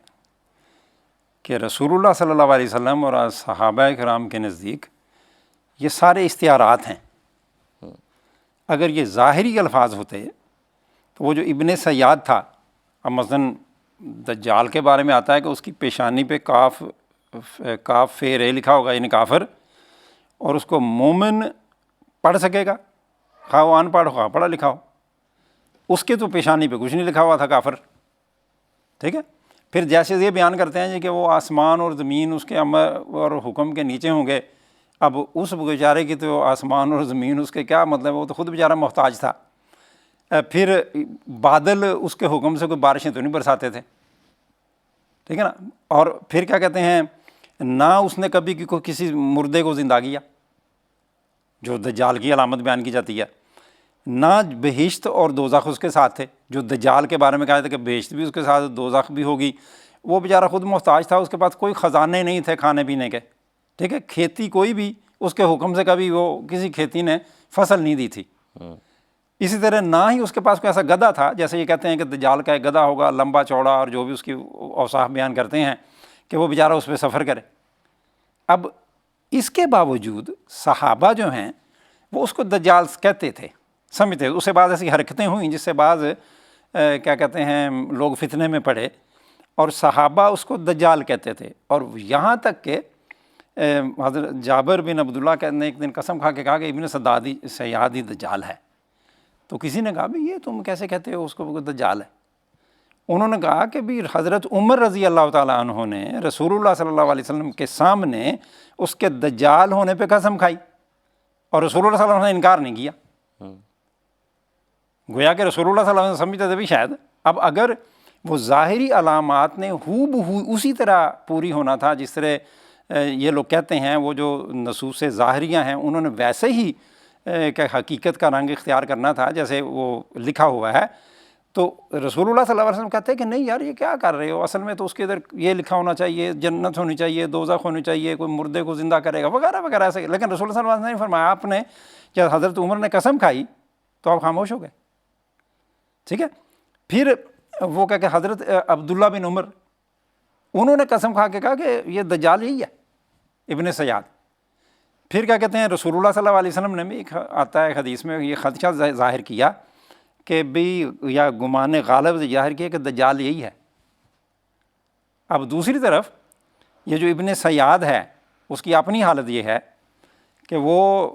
کہ رسول اللہ صلی اللہ علیہ وسلم اور صحابہ کرام کے نزدیک یہ سارے استعارات ہیں۔ اگر یہ ظاہری الفاظ ہوتے تو وہ جو ابن سیاد تھا، اب مثلاً دجال کے بارے میں آتا ہے کہ اس کی پیشانی پہ کاف فے رے لکھا ہوگا، یعنی کافر، اور اس کو مومن پڑھ سکے گا، خواہ وہ ان پڑھ ہو خواہ پڑھا لکھا ہو۔ اس کے تو پیشانی پہ کچھ نہیں لکھا ہوا تھا، کافر، ٹھیک ہے۔ پھر جیسے یہ بیان کرتے ہیں کہ وہ آسمان اور زمین اس کے امر اور حکم کے نیچے ہوں گے، اب اس بیچارے کی تو آسمان اور زمین اس کے کیا مطلب، وہ تو خود بیچارہ محتاج تھا۔ پھر بادل اس کے حکم سے کوئی بارشیں تو نہیں برساتے تھے، ٹھیک ہے نا۔ اور پھر کیا کہتے ہیں، نہ اس نے کبھی کسی مردے کو زندہ کیا، جو دجال کی علامت بیان کی جاتی ہے، نہ بہشت اور دوزخ اس کے ساتھ تھے، جو دجال کے بارے میں کہا تھا کہ بہشت بھی اس کے ساتھ دوزخ بھی ہوگی۔ وہ بیچارہ خود محتاج تھا، اس کے پاس کوئی خزانے نہیں تھے کھانے پینے کے، ٹھیک ہے۔ کھیتی کوئی بھی اس کے حکم سے کبھی وہ کسی کھیتی نے فصل نہیں دی تھی۔ اسی طرح نہ ہی اس کے پاس کوئی ایسا گدھا تھا، جیسے یہ کہتے ہیں کہ دجال کا ایک گدھا ہوگا لمبا چوڑا، اور جو بھی اس کی اوصاف بیان کرتے ہیں کہ وہ بیچارہ اس پہ سفر کرے۔ اب اس کے باوجود صحابہ جو ہیں وہ اس کو دجال کہتے تھے، سمجھتے، اس سے بعد ایسی حرکتیں ہوئیں جس سے بعض کیا کہتے ہیں لوگ فتنے میں پڑے، اور صحابہ اس کو دجال کہتے تھے۔ اور یہاں تک کہ حضرت جابر بن عبداللہ نے ایک دن قسم کھا کے کہا کہ ابن سیاد ہی دجال ہے۔ تو کسی نے کہا بھی یہ تم کیسے کہتے ہو اس کو دجال ہے؟ انہوں نے کہا کہ بھی حضرت عمر رضی اللہ تعالیٰ عنہ نے رسول اللہ صلی اللہ علیہ وسلم کے سامنے اس کے دجال ہونے پہ قسم کھائی، اور رسول اللہ صلی اللہ علیہ وسلم نے انکار نہیں کیا۔ گویا کہ رسول اللہ صلی اللہ علیہ وسلم سمجھتے تھے بھی شاید اب اگر وہ ظاہری علامات نے ہو بہو اسی طرح پوری ہونا تھا جس طرح یہ لوگ کہتے ہیں، وہ جو نصوص ظاہریہ ہیں انہوں نے ویسے ہی کہ حقیقت کا رنگ اختیار کرنا تھا جیسے وہ لکھا ہوا ہے، تو رسول اللہ صلی اللہ علیہ وسلم کہتے ہیں کہ نہیں یار یہ کیا کر رہے ہو، اصل میں تو اس کے ادھر یہ لکھا ہونا چاہیے، جنت ہونی چاہیے، دوزخ ہونی چاہیے، کوئی مردے کو زندہ کرے گا وغیرہ وغیرہ ایسے۔ لیکن رسول اللہ صلی اللہ علیہ وسلم نے فرمایا، آپ نے جب حضرت عمر نے قسم کھائی تو آپ خاموش ہو گئے، ٹھیک ہے۔ پھر وہ کہ حضرت عبداللہ بن عمر انہوں نے قسم کھا کے کہا کہ یہ دجال یہی ہے ابن سیاد۔ پھر کیا کہتے ہیں رسول اللہ صلی اللہ علیہ وسلم نے بھی ایک آتا ہے حدیث میں یہ خدشہ ظاہر کیا کہ بھی یا گمان غالب ظاہر کیا کہ دجال یہی ہے۔ اب دوسری طرف یہ جو ابن سیاد ہے اس کی اپنی حالت یہ ہے کہ وہ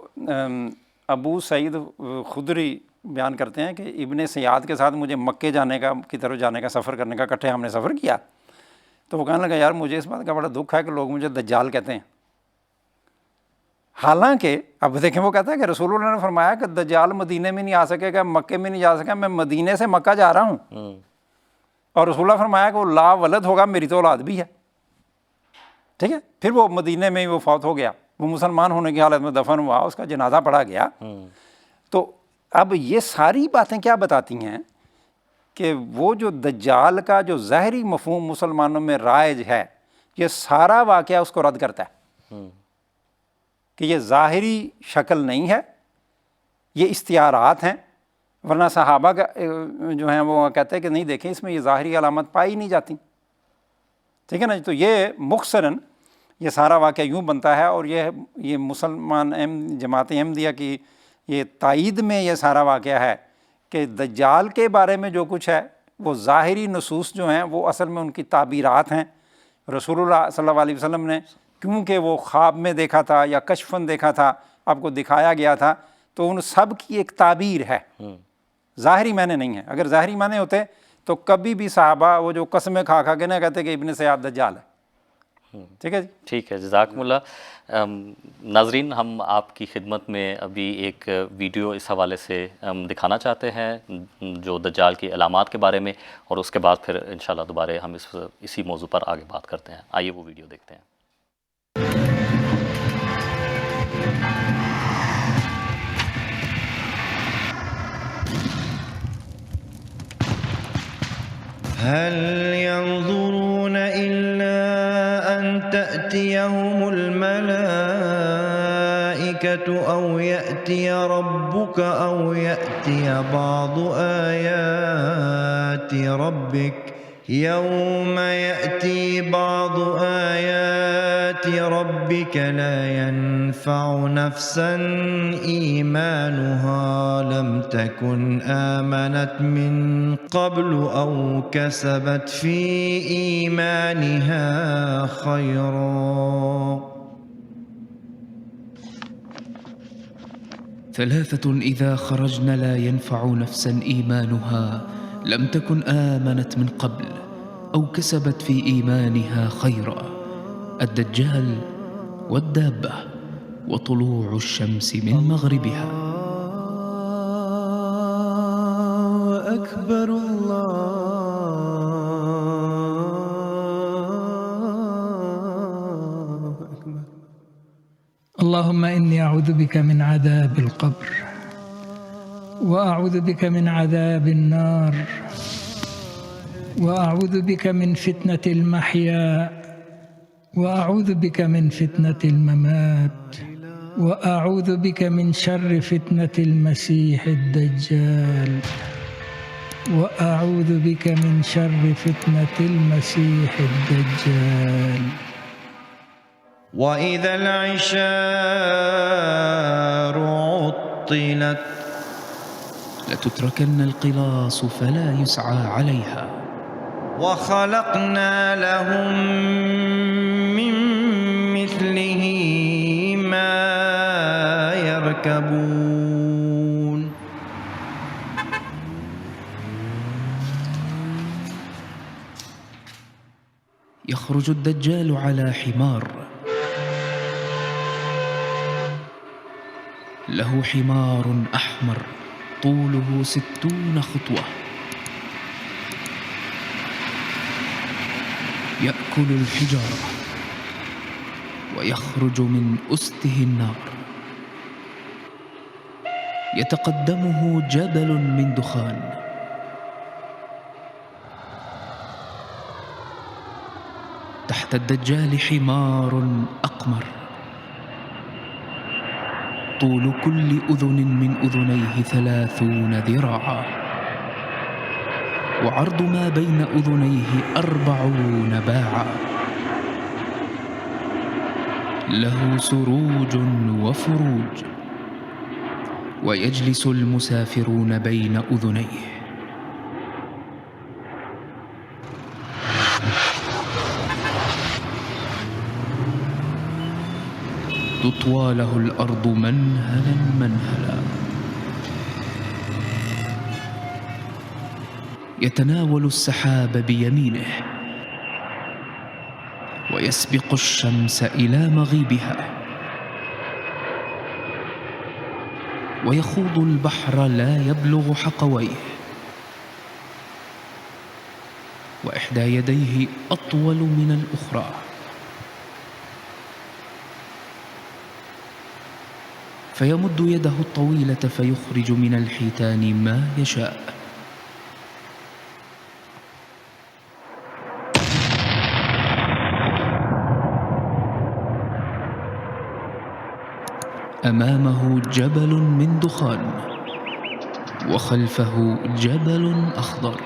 ابو سعید خدری بیان کرتے ہیں کہ ابن سیاد کے ساتھ مجھے مکے کی طرف جانے کا سفر کرنے کا اکٹھے ہم نے سفر کیا، تو وہ کہنے لگا یار مجھے اس بات کا بڑا دکھ ہے کہ لوگ مجھے دجال کہتے ہیں، حالانکہ اب دیکھیں وہ کہتا ہے کہ رسول اللہ نے فرمایا کہ دجال مدینے میں نہیں آ سکے گا، مکے میں نہیں جا سکا، میں مدینے سے مکہ جا رہا ہوں، اور رسول اللہ فرمایا کہ وہ لا ولد ہوگا، میری تو اولاد بھی ہے، ٹھیک ہے۔ پھر وہ مدینے میں ہی وہ فوت ہو گیا، وہ مسلمان ہونے کی حالت میں دفن ہوا، اس کا جنازہ پڑھا گیا۔ تو اب یہ ساری باتیں کیا بتاتی ہیں کہ وہ جو دجال کا جو ظاہری مفہوم مسلمانوں میں رائج ہے یہ سارا واقعہ اس کو رد کرتا ہے کہ یہ ظاہری شکل نہیں ہے، یہ استعارات ہیں، ورنہ صحابہ کا جو ہیں وہ کہتے ہیں کہ نہیں دیکھیں اس میں یہ ظاہری علامت پائی نہیں جاتی، ٹھیک ہے نا۔ تو یہ مختصراً یہ سارا واقعہ یوں بنتا ہے، اور یہ مسلمان جماعت احمدیہ کی یہ تائید میں یہ سارا واقعہ ہے کہ دجال کے بارے میں جو کچھ ہے وہ ظاہری نصوص جو ہیں وہ اصل میں ان کی تعبیرات ہیں۔ رسول اللہ صلی اللہ علیہ وسلم نے کیونکہ وہ خواب میں دیکھا تھا یا کشفاً دیکھا تھا، آپ کو دکھایا گیا تھا، تو ان سب کی ایک تعبیر ہے، ظاہری معنی نہیں ہے۔ اگر ظاہری معنی ہوتے تو کبھی بھی صحابہ وہ جو قسمیں کھا کے نہ کہتے کہ ابن سیاد دجال ہے، ٹھیک ہے جی۔ ٹھیک ہے، جزاکم اللہ۔ ناظرین، ہم آپ کی خدمت میں ابھی ایک ویڈیو اس حوالے سے دکھانا چاہتے ہیں جو دجال کی علامات کے بارے میں، اور اس کے بعد پھر انشاءاللہ دوبارہ ہم اسی موضوع پر آگے بات کرتے ہیں۔ آئیے وہ ویڈیو دیکھتے ہیں۔ هل ينظرون إلا أن تأتيهم الملائكة أو يأتي ربك أو يأتي بعض آيات ربك يوم يأتي بعض آيات ربك لا ينفع نفسا إيمانها لم تكن آمنت من قبل أو كسبت في إيمانها خيرا. 3 إذا خرجن لا ينفع نفسا إيمانها لم تكن آمنت من قبل أو كسبت في إيمانها خيرا: الدجال والدابة وطلوع الشمس من مغربها. الله أكبر الله أكبر. اللهم إني أعوذ بك من عذاب القبر، وأعوذ بك من عذاب النار، وأعوذ بك من فتنة المحيا، وأعوذ بك من فتنة الممات، وأعوذ بك من شر فتنة المسيح الدجال، وأعوذ بك من شر فتنة المسيح الدجال. وإذا العشار عطلت لتتركن القلاص فلا يسعى عليها. وخلقنا لهم من مثله ما يركبون. يخرج الدجال على حمار، له حمار أحمر طوله 60 خطوة، يأكل الحجارة ويخرج من أسته النار. يتقدمه جبل من دخان، تحت الدجال حمار أقمر طول كل أذن من أذنيه 30 ذراعا، وعرض ما بين أذنيه 40 باعا. له سروج وفروج، ويجلس المسافرون بين أذنيه. تطوى له الأرض منهلا منهلا، يتناول السحاب بيمينه ويسبق الشمس إلى مغيبها، ويخوض البحر لا يبلغ حقويه، وإحدى يديه أطول من الأخرى، فيمد يده الطويلة فيخرج من الحيتان ما يشاء. أمامه جبل من دخان، وخلفه جبل أخضر.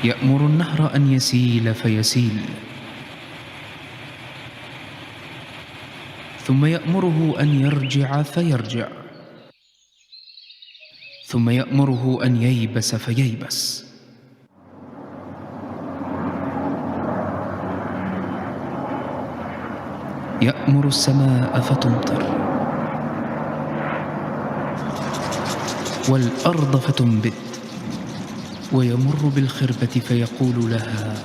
يأمر النهر أن يسيل فيسيل، ثم يأمره أن يرجع فيرجع، ثم يأمره أن ييبس فييبس. يأمر السماء فتمطر، والأرض فتنبت، ويمر بالخربة فيقول لها: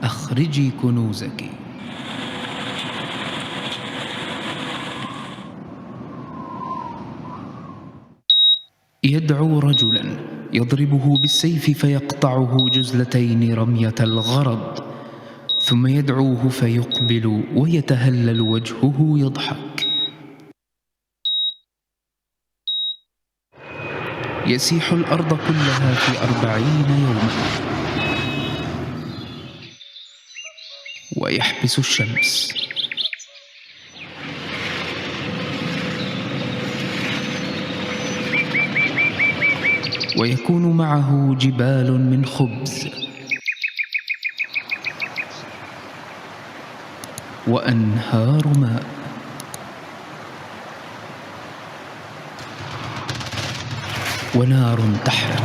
أخرجي كنوزك. يدعو رجلا يضربه بالسيف فيقطعه جزلتين رمية الغرض، ثم يدعوه فيقبل ويتهلل وجهه يضحك. يسيح الأرض كلها في 40 يوما، ويحبس الشمس. ويكون معه جبال من خبز وأنهار ماء. ونار تحرق.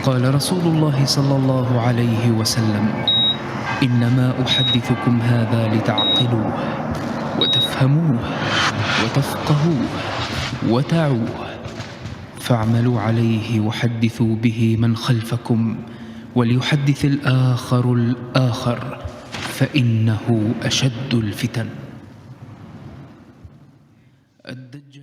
قال رسول الله صلى الله عليه وسلم: إنما أحدثكم هذا لتعقلوه وتفهموه وتفقهوه وتعوه، فاعملوا عليه وحدثوا به من خلفكم، وليحدث الآخر الآخر، فإنه أشد الفتن. الدجال.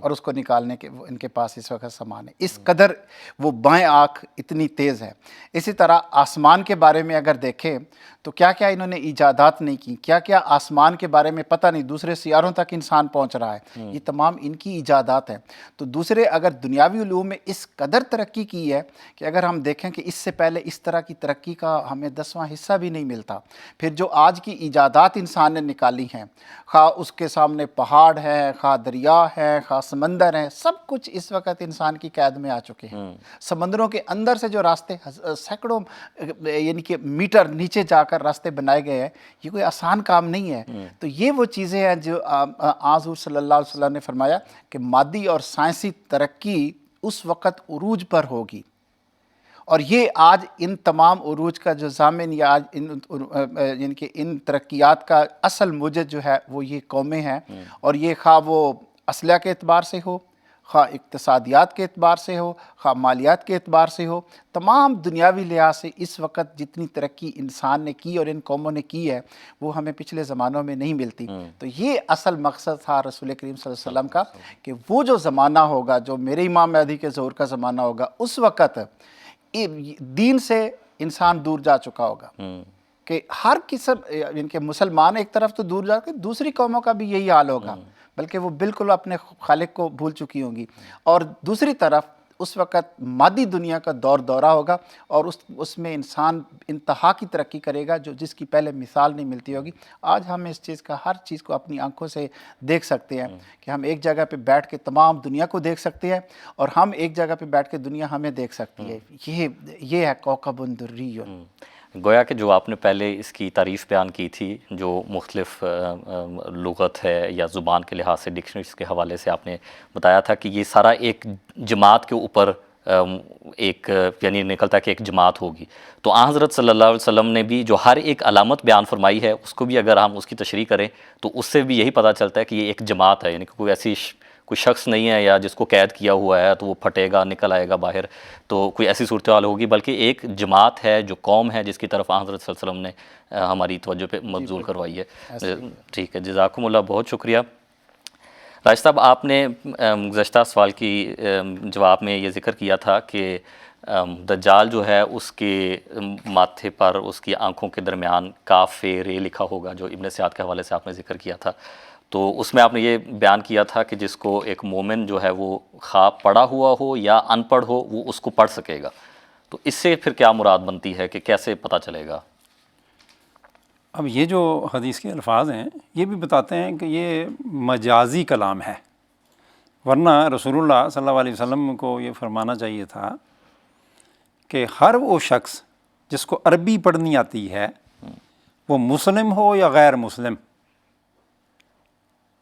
اور اس کو نکالنے کے ان کے پاس اس وقت سامان ہے. اس قدر وہ بائیں آنکھ اتنی تیز ہے. اسی طرح آسمان کے بارے میں اگر دیکھیں تو کیا کیا انہوں نے ایجادات نہیں کی, کیا کیا آسمان کے بارے میں پتہ نہیں, دوسرے سیاروں تک انسان پہنچ رہا ہے, یہ تمام ان کی ایجادات ہیں. تو دوسرے اگر دنیاوی علوم میں اس قدر ترقی کی ہے کہ اگر ہم دیکھیں کہ اس سے پہلے اس طرح کی ترقی کا ہمیں 10واں حصہ بھی نہیں ملتا. پھر جو آج کی ایجادات انسان نے نکالی ہیں, خواہ اس کے سامنے پہاڑ ہے, خواہ دریا ہے, خواہ سمندر ہیں, سب کچھ اس وقت انسان کی قید میں آ چکے ہیں. سمندروں کے اندر سے جو راستے سینکڑوں یعنی کہ میٹر نیچے جا کر راستے بنائے گئے ہیں, یہ کوئی آسان کام نہیں ہے. تو یہ وہ چیزیں ہیں جو حضور صلی اللہ علیہ وسلم نے فرمایا کہ مادی اور سائنسی ترقی اس وقت عروج پر ہوگی, اور یہ آج ان تمام عروج کا جو ضامن یا آج یعنی کہ ان ترقیات کا اصل موجد جو ہے وہ یہ قومیں ہیں. اور یہ خواہ وہ اسلحہ کے اعتبار سے ہو, خواہ اقتصادیات کے اعتبار سے ہو, خواہ مالیات کے اعتبار سے ہو, تمام دنیاوی لحاظ سے اس وقت جتنی ترقی انسان نے کی اور ان قوموں نے کی ہے وہ ہمیں پچھلے زمانوں میں نہیں ملتی. تو یہ اصل مقصد تھا رسول کریم صلی اللہ علیہ وسلم کا کہ وہ جو زمانہ ہوگا, جو میرے امام مہدی کے ظہور کا زمانہ ہوگا, اس وقت دین سے انسان دور جا چکا ہوگا کہ ہر قسم ان کے مسلمان ایک طرف تو دور جا کے دوسری قوموں کا بھی یہی حال ہوگا, بلکہ وہ بالکل اپنے خالق کو بھول چکی ہوں گی. اور دوسری طرف اس وقت مادی دنیا کا دورہ ہوگا اور اس میں انسان انتہا کی ترقی کرے گا جو جس کی پہلے مثال نہیں ملتی ہوگی. آج ہم اس چیز کا ہر چیز کو اپنی آنکھوں سے دیکھ سکتے ہیں کہ ہم ایک جگہ پہ بیٹھ کے تمام دنیا کو دیکھ سکتے ہیں اور ہم ایک جگہ پہ بیٹھ کے دنیا ہمیں دیکھ سکتی ہے. یہ ہے کوكب دری. گویا کہ جو آپ نے پہلے اس کی تعریف بیان کی تھی, جو مختلف لغت ہے یا زبان کے لحاظ سے ڈکشنریز کے حوالے سے آپ نے بتایا تھا کہ یہ سارا ایک جماعت کے اوپر ایک یعنی نکلتا ہے کہ ایک جماعت ہوگی. تو آن حضرت صلی اللہ علیہ وسلم نے بھی جو ہر ایک علامت بیان فرمائی ہے اس کو بھی اگر ہم اس کی تشریح کریں تو اس سے بھی یہی پتہ چلتا ہے کہ یہ ایک جماعت ہے, یعنی کہ کوئی شخص نہیں ہے یا جس کو قید کیا ہوا ہے تو وہ پھٹے گا نکل آئے گا باہر, تو کوئی ایسی صورتحال ہوگی, بلکہ ایک جماعت ہے جو قوم ہے جس کی طرف حضرت صلی اللہ علیہ وسلم نے ہماری توجہ پہ مبذول کروائی ہے. ٹھیک ہے, جزاکم اللہ, بہت شکریہ. راشد صاحب, آپ نے گزشتہ سوال کی جواب میں یہ ذکر کیا تھا کہ دجال جو ہے اس کے ماتھے پر اس کی آنکھوں کے درمیان کاف رے لکھا ہوگا, جو ابن سیاد کے حوالے سے آپ نے ذکر کیا تھا. تو اس میں آپ نے یہ بیان کیا تھا کہ جس کو ایک مومن جو ہے وہ خواب پڑھا ہوا ہو یا ان پڑھ ہو وہ اس کو پڑھ سکے گا. تو اس سے پھر کیا مراد بنتی ہے کہ کیسے پتہ چلے گا؟ اب یہ جو حدیث کے الفاظ ہیں یہ بھی بتاتے ہیں کہ یہ مجازی کلام ہے, ورنہ رسول اللہ صلی اللہ علیہ وسلم کو یہ فرمانا چاہیے تھا کہ ہر وہ شخص جس کو عربی پڑھنی آتی ہے وہ مسلم ہو یا غیر مسلم,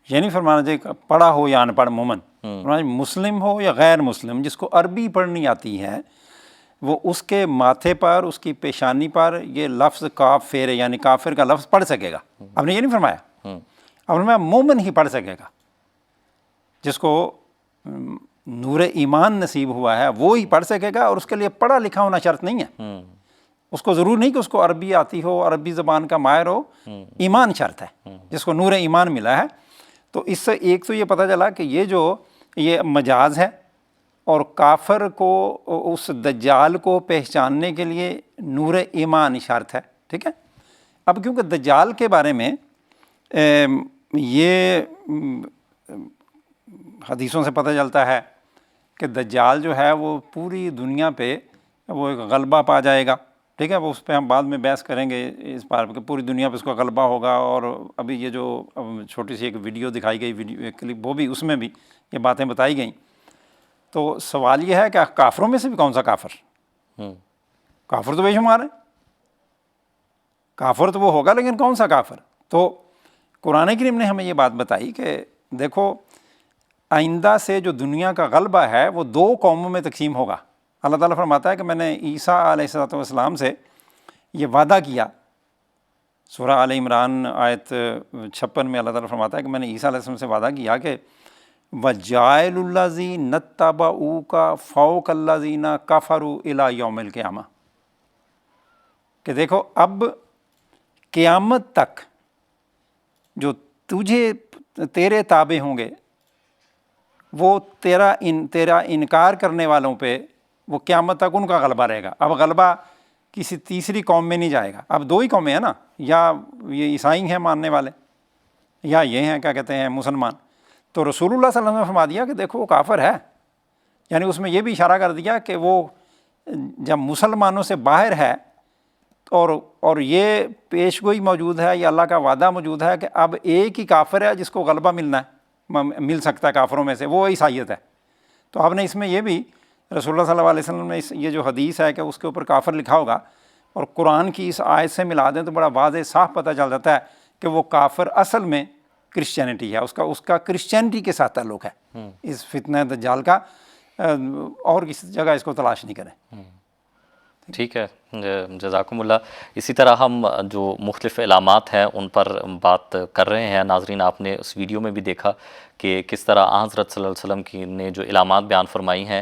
یہ نہیں فرمانا چاہیے کہ پڑھا ہو یا ان پڑھ مومن, مسلم ہو یا غیر مسلم جس کو عربی پڑھنی آتی ہے وہ اس کے ماتھے پر, اس کی پیشانی پر یہ لفظ کافر یعنی کافر کا لفظ پڑھ سکے گا. آپ نے یہ نہیں فرمایا, اب فرمایا مومن ہی پڑھ سکے گا, جس کو نور ایمان نصیب ہوا ہے وہ ہی پڑھ سکے گا, اور اس کے لیے پڑھا لکھا ہونا شرط نہیں ہے. اس کو ضرور نہیں کہ اس کو عربی آتی ہو, عربی زبان کا ماہر ہو, ایمان شرط ہے جس کو نور ایمان ملا ہے. تو اس سے ایک تو یہ پتہ چلا کہ یہ مجاز ہے, اور کافر کو اس دجال کو پہچاننے کے لیے نور ایمان شرط ہے. ٹھیک ہے, اب کیونکہ دجال کے بارے میں یہ حدیثوں سے پتہ چلتا ہے کہ دجال جو ہے وہ پوری دنیا پہ وہ ایک غلبہ پا جائے گا. ٹھیک ہے, وہ اس پہ ہم بعد میں بحث کریں گے اس بار کہ پوری دنیا پہ اس کا غلبہ ہوگا. اور ابھی یہ جو چھوٹی سی ایک ویڈیو دکھائی گئی, ویڈیو ایک کلپ, وہ بھی اس میں بھی یہ باتیں بتائی گئیں. تو سوال یہ ہے کہ کافروں میں سے بھی کون سا کافر؟ کافر تو بے شمار ہے, کافر تو وہ ہوگا, لیکن کون سا کافر؟ تو قرآن کریم نے ہمیں یہ بات بتائی کہ دیکھو آئندہ سے جو دنیا کا غلبہ ہے وہ 2 قوموں میں تقسیم ہوگا. اللہ تعالیٰ فرماتا ہے کہ میں نے عیسیٰ علیہ السلام سے یہ وعدہ کیا. سورہ آل عمران آیت 56 میں اللہ تعالیٰ فرماتا ہے کہ میں نے عیسیٰ علیہ السلام سے وعدہ کیا کہ وَجَائِلُ الَّذِينَ اتَّبَعُوكَ فَوْقَ الَّذِينَ كَفَرُوا إِلَىٰ يَوْمِ الْقِيَامَةِ, کہ دیکھو اب قیامت تک جو تیرے تابع ہوں گے وہ تیرا انکار کرنے والوں پہ وہ قیامت تک ان کا غلبہ رہے گا. اب غلبہ کسی تیسری قوم میں نہیں جائے گا. اب دو ہی قومیں ہیں نا, یا یہ عیسائی ہیں ماننے والے, یا یہ ہیں کیا کہتے ہیں مسلمان. تو رسول اللہ صلی اللہ علیہ وسلم نے فرما دیا کہ دیکھو وہ کافر ہے, یعنی اس میں یہ بھی اشارہ کر دیا کہ وہ جب مسلمانوں سے باہر ہے اور یہ پیش گوئی موجود ہے, یہ اللہ کا وعدہ موجود ہے کہ اب ایک ہی کافر ہے جس کو غلبہ مل سکتا ہے کافروں میں سے, وہ عیسائیت ہے. تو آپ نے اس میں یہ بھی رسول اللہ صلی اللہ علیہ وسلم نے یہ جو حدیث ہے کہ اس کے اوپر کافر لکھا ہوگا, اور قرآن کی اس آیت سے ملا دیں تو بڑا واضح صاف پتہ چل جاتا ہے کہ وہ کافر اصل میں کرسچینٹی ہے, اس کا کرسچینٹی کے ساتھ تعلق ہے. اس فتنہ دجال کا اور کسی جگہ اس کو تلاش نہیں کریں. ٹھیک ہے, جزاکم اللہ. اسی طرح ہم جو مختلف علامات ہیں ان پر بات کر رہے ہیں. ناظرین, آپ نے اس ویڈیو میں بھی دیکھا کہ کس طرح حضرت صلی اللہ علیہ وسلم کی نے جو علامات بیان فرمائی ہیں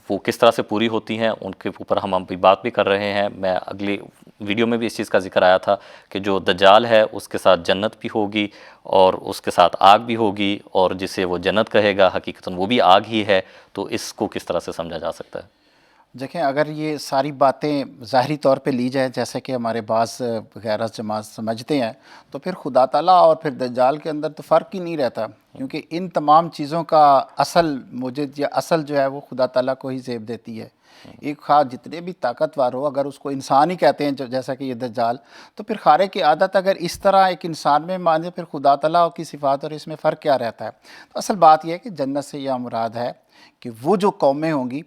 وہ کس طرح سے پوری ہوتی ہیں, ان کے اوپر ہم ابھی بات بھی کر رہے ہیں. میں اگلی ویڈیو میں بھی اس چیز کا ذکر آیا تھا کہ جو دجال ہے اس کے ساتھ جنت بھی ہوگی اور اس کے ساتھ آگ بھی ہوگی, اور جسے وہ جنت کہے گا حقیقتاً وہ بھی آگ ہی ہے. تو اس کو کس طرح سے سمجھا جا سکتا ہے؟ دیکھیں, اگر یہ ساری باتیں ظاہری طور پہ لی جائیں جیسے کہ ہمارے بعض غیر جماعت سمجھتے ہیں, تو پھر خدا تعالیٰ اور پھر دجال کے اندر تو فرق ہی نہیں رہتا, کیونکہ ان تمام چیزوں کا اصل موجد یا اصل جو ہے وہ خدا تعالیٰ کو ہی زیب دیتی ہے. ایک خواہ جتنے بھی طاقتور ہو, اگر اس کو انسان ہی کہتے ہیں جیسا کہ یہ دجال, تو پھر خارق کی عادت اگر اس طرح ایک انسان میں مانے, پھر خدا تعالیٰ کی صفات اور اس میں فرق کیا رہتا ہے؟ تو اصل بات یہ ہے کہ جنت سے یہ مراد ہے کہ وہ جو قومیں ہوں گی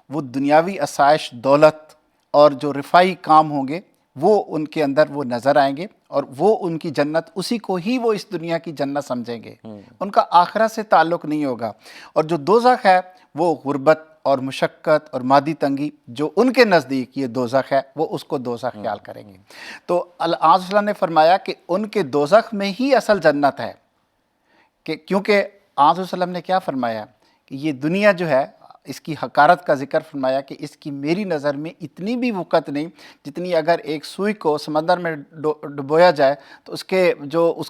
وہ دنیاوی آسائش, دولت اور جو رفاہی کام ہوں گے وہ ان کے اندر وہ نظر آئیں گے, اور وہ ان کی جنت اسی کو ہی وہ اس دنیا کی جنت سمجھیں گے. ان کا آخرت سے تعلق نہیں ہوگا. اور جو دوزخ ہے وہ غربت اور مشقت اور مادی تنگی جو ان کے نزدیک یہ دوزخ ہے, وہ اس کو دوزخ خیال کریں گے. تو آج اللہ نے فرمایا کہ ان کے دوزخ میں ہی اصل جنت ہے, کہ کیونکہ آج وسلم نے کیا فرمایا کہ یہ دنیا جو ہے اس کی حقارت کا ذکر فرمایا کہ اس کی میری نظر میں اتنی بھی وقت نہیں جتنی اگر ایک سوئی کو سمندر میں ڈبویا جائے تو اس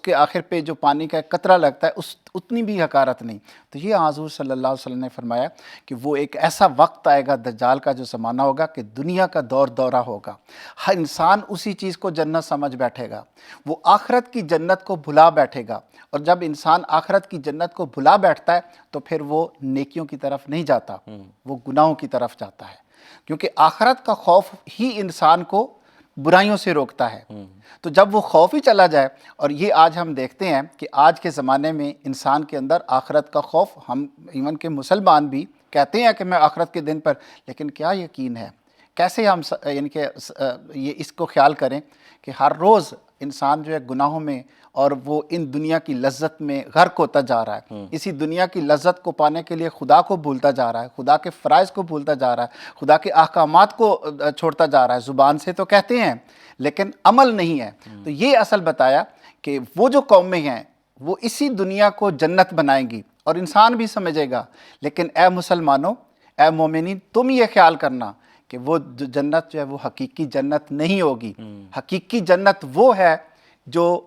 کے آخر پہ جو پانی کا قطرہ لگتا ہے اتنی بھی حقارت نہیں. تو یہ حضور صلی اللہ علیہ وسلم نے فرمایا کہ وہ ایک ایسا وقت آئے گا دجال کا جو زمانہ ہوگا کہ دنیا کا دورہ ہوگا. ہر انسان اسی چیز کو جنت سمجھ بیٹھے گا, وہ آخرت کی جنت کو بھلا بیٹھے گا. اور جب انسان آخرت کی جنت کو بھلا بیٹھتا ہے تو پھر وہ نیکیوں کی طرف نہیں جاتا, وہ گناہوں کی طرف جاتا ہے, کیونکہ آخرت کا خوف ہی انسان کو برائیوں سے روکتا ہے. تو جب وہ خوف ہی چلا جائے, اور یہ آج ہم دیکھتے ہیں کہ آج کے زمانے میں انسان کے اندر آخرت کا خوف, ہم ایون کہ مسلمان بھی کہتے ہیں کہ میں آخرت کے دن پر, لیکن کیا یقین ہے, کیسے ہم یعنی کہ یہ اس کو خیال کریں کہ ہر روز انسان جو ہے گناہوں میں اور وہ ان دنیا کی لذت میں غرق ہوتا جا رہا ہے. اسی دنیا کی لذت کو پانے کے لیے خدا کو بھولتا جا رہا ہے, خدا کے فرائض کو بھولتا جا رہا ہے, خدا کے احکامات کو چھوڑتا جا رہا ہے. زبان سے تو کہتے ہیں لیکن عمل نہیں ہے. تو یہ اصل بتایا کہ وہ جو قومیں ہیں وہ اسی دنیا کو جنت بنائیں گی, اور انسان بھی سمجھے گا. لیکن اے مسلمانوں, اے مومنین, تم یہ خیال کرنا کہ وہ جنت جو ہے وہ حقیقی جنت نہیں ہوگی. حقیقی جنت وہ ہے جو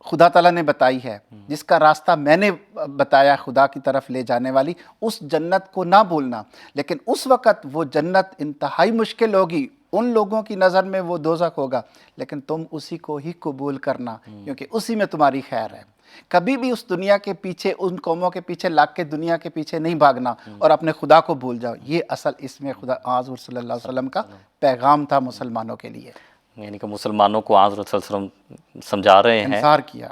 خدا تعالیٰ نے بتائی ہے, جس کا راستہ میں نے بتایا خدا کی طرف لے جانے والی, اس جنت کو نہ بھولنا. لیکن اس وقت وہ جنت انتہائی مشکل ہوگی, ان لوگوں کی نظر میں وہ دوزخ ہوگا, لیکن تم اسی کو ہی قبول کرنا کیونکہ اسی میں تمہاری خیر ہے. کبھی بھی اس دنیا کے پیچھے, ان قوموں کے پیچھے لگ کے دنیا کے پیچھے نہیں بھاگنا اور اپنے خدا کو بھول جاؤ. یہ اصل اس میں خدا حضور صلی اللہ علیہ وسلم کا پیغام تھا مسلمانوں کے لیے. یعنی کہ مسلمانوں کو حضرت صلی اللہ علیہ وسلم سمجھا رہے ہیں,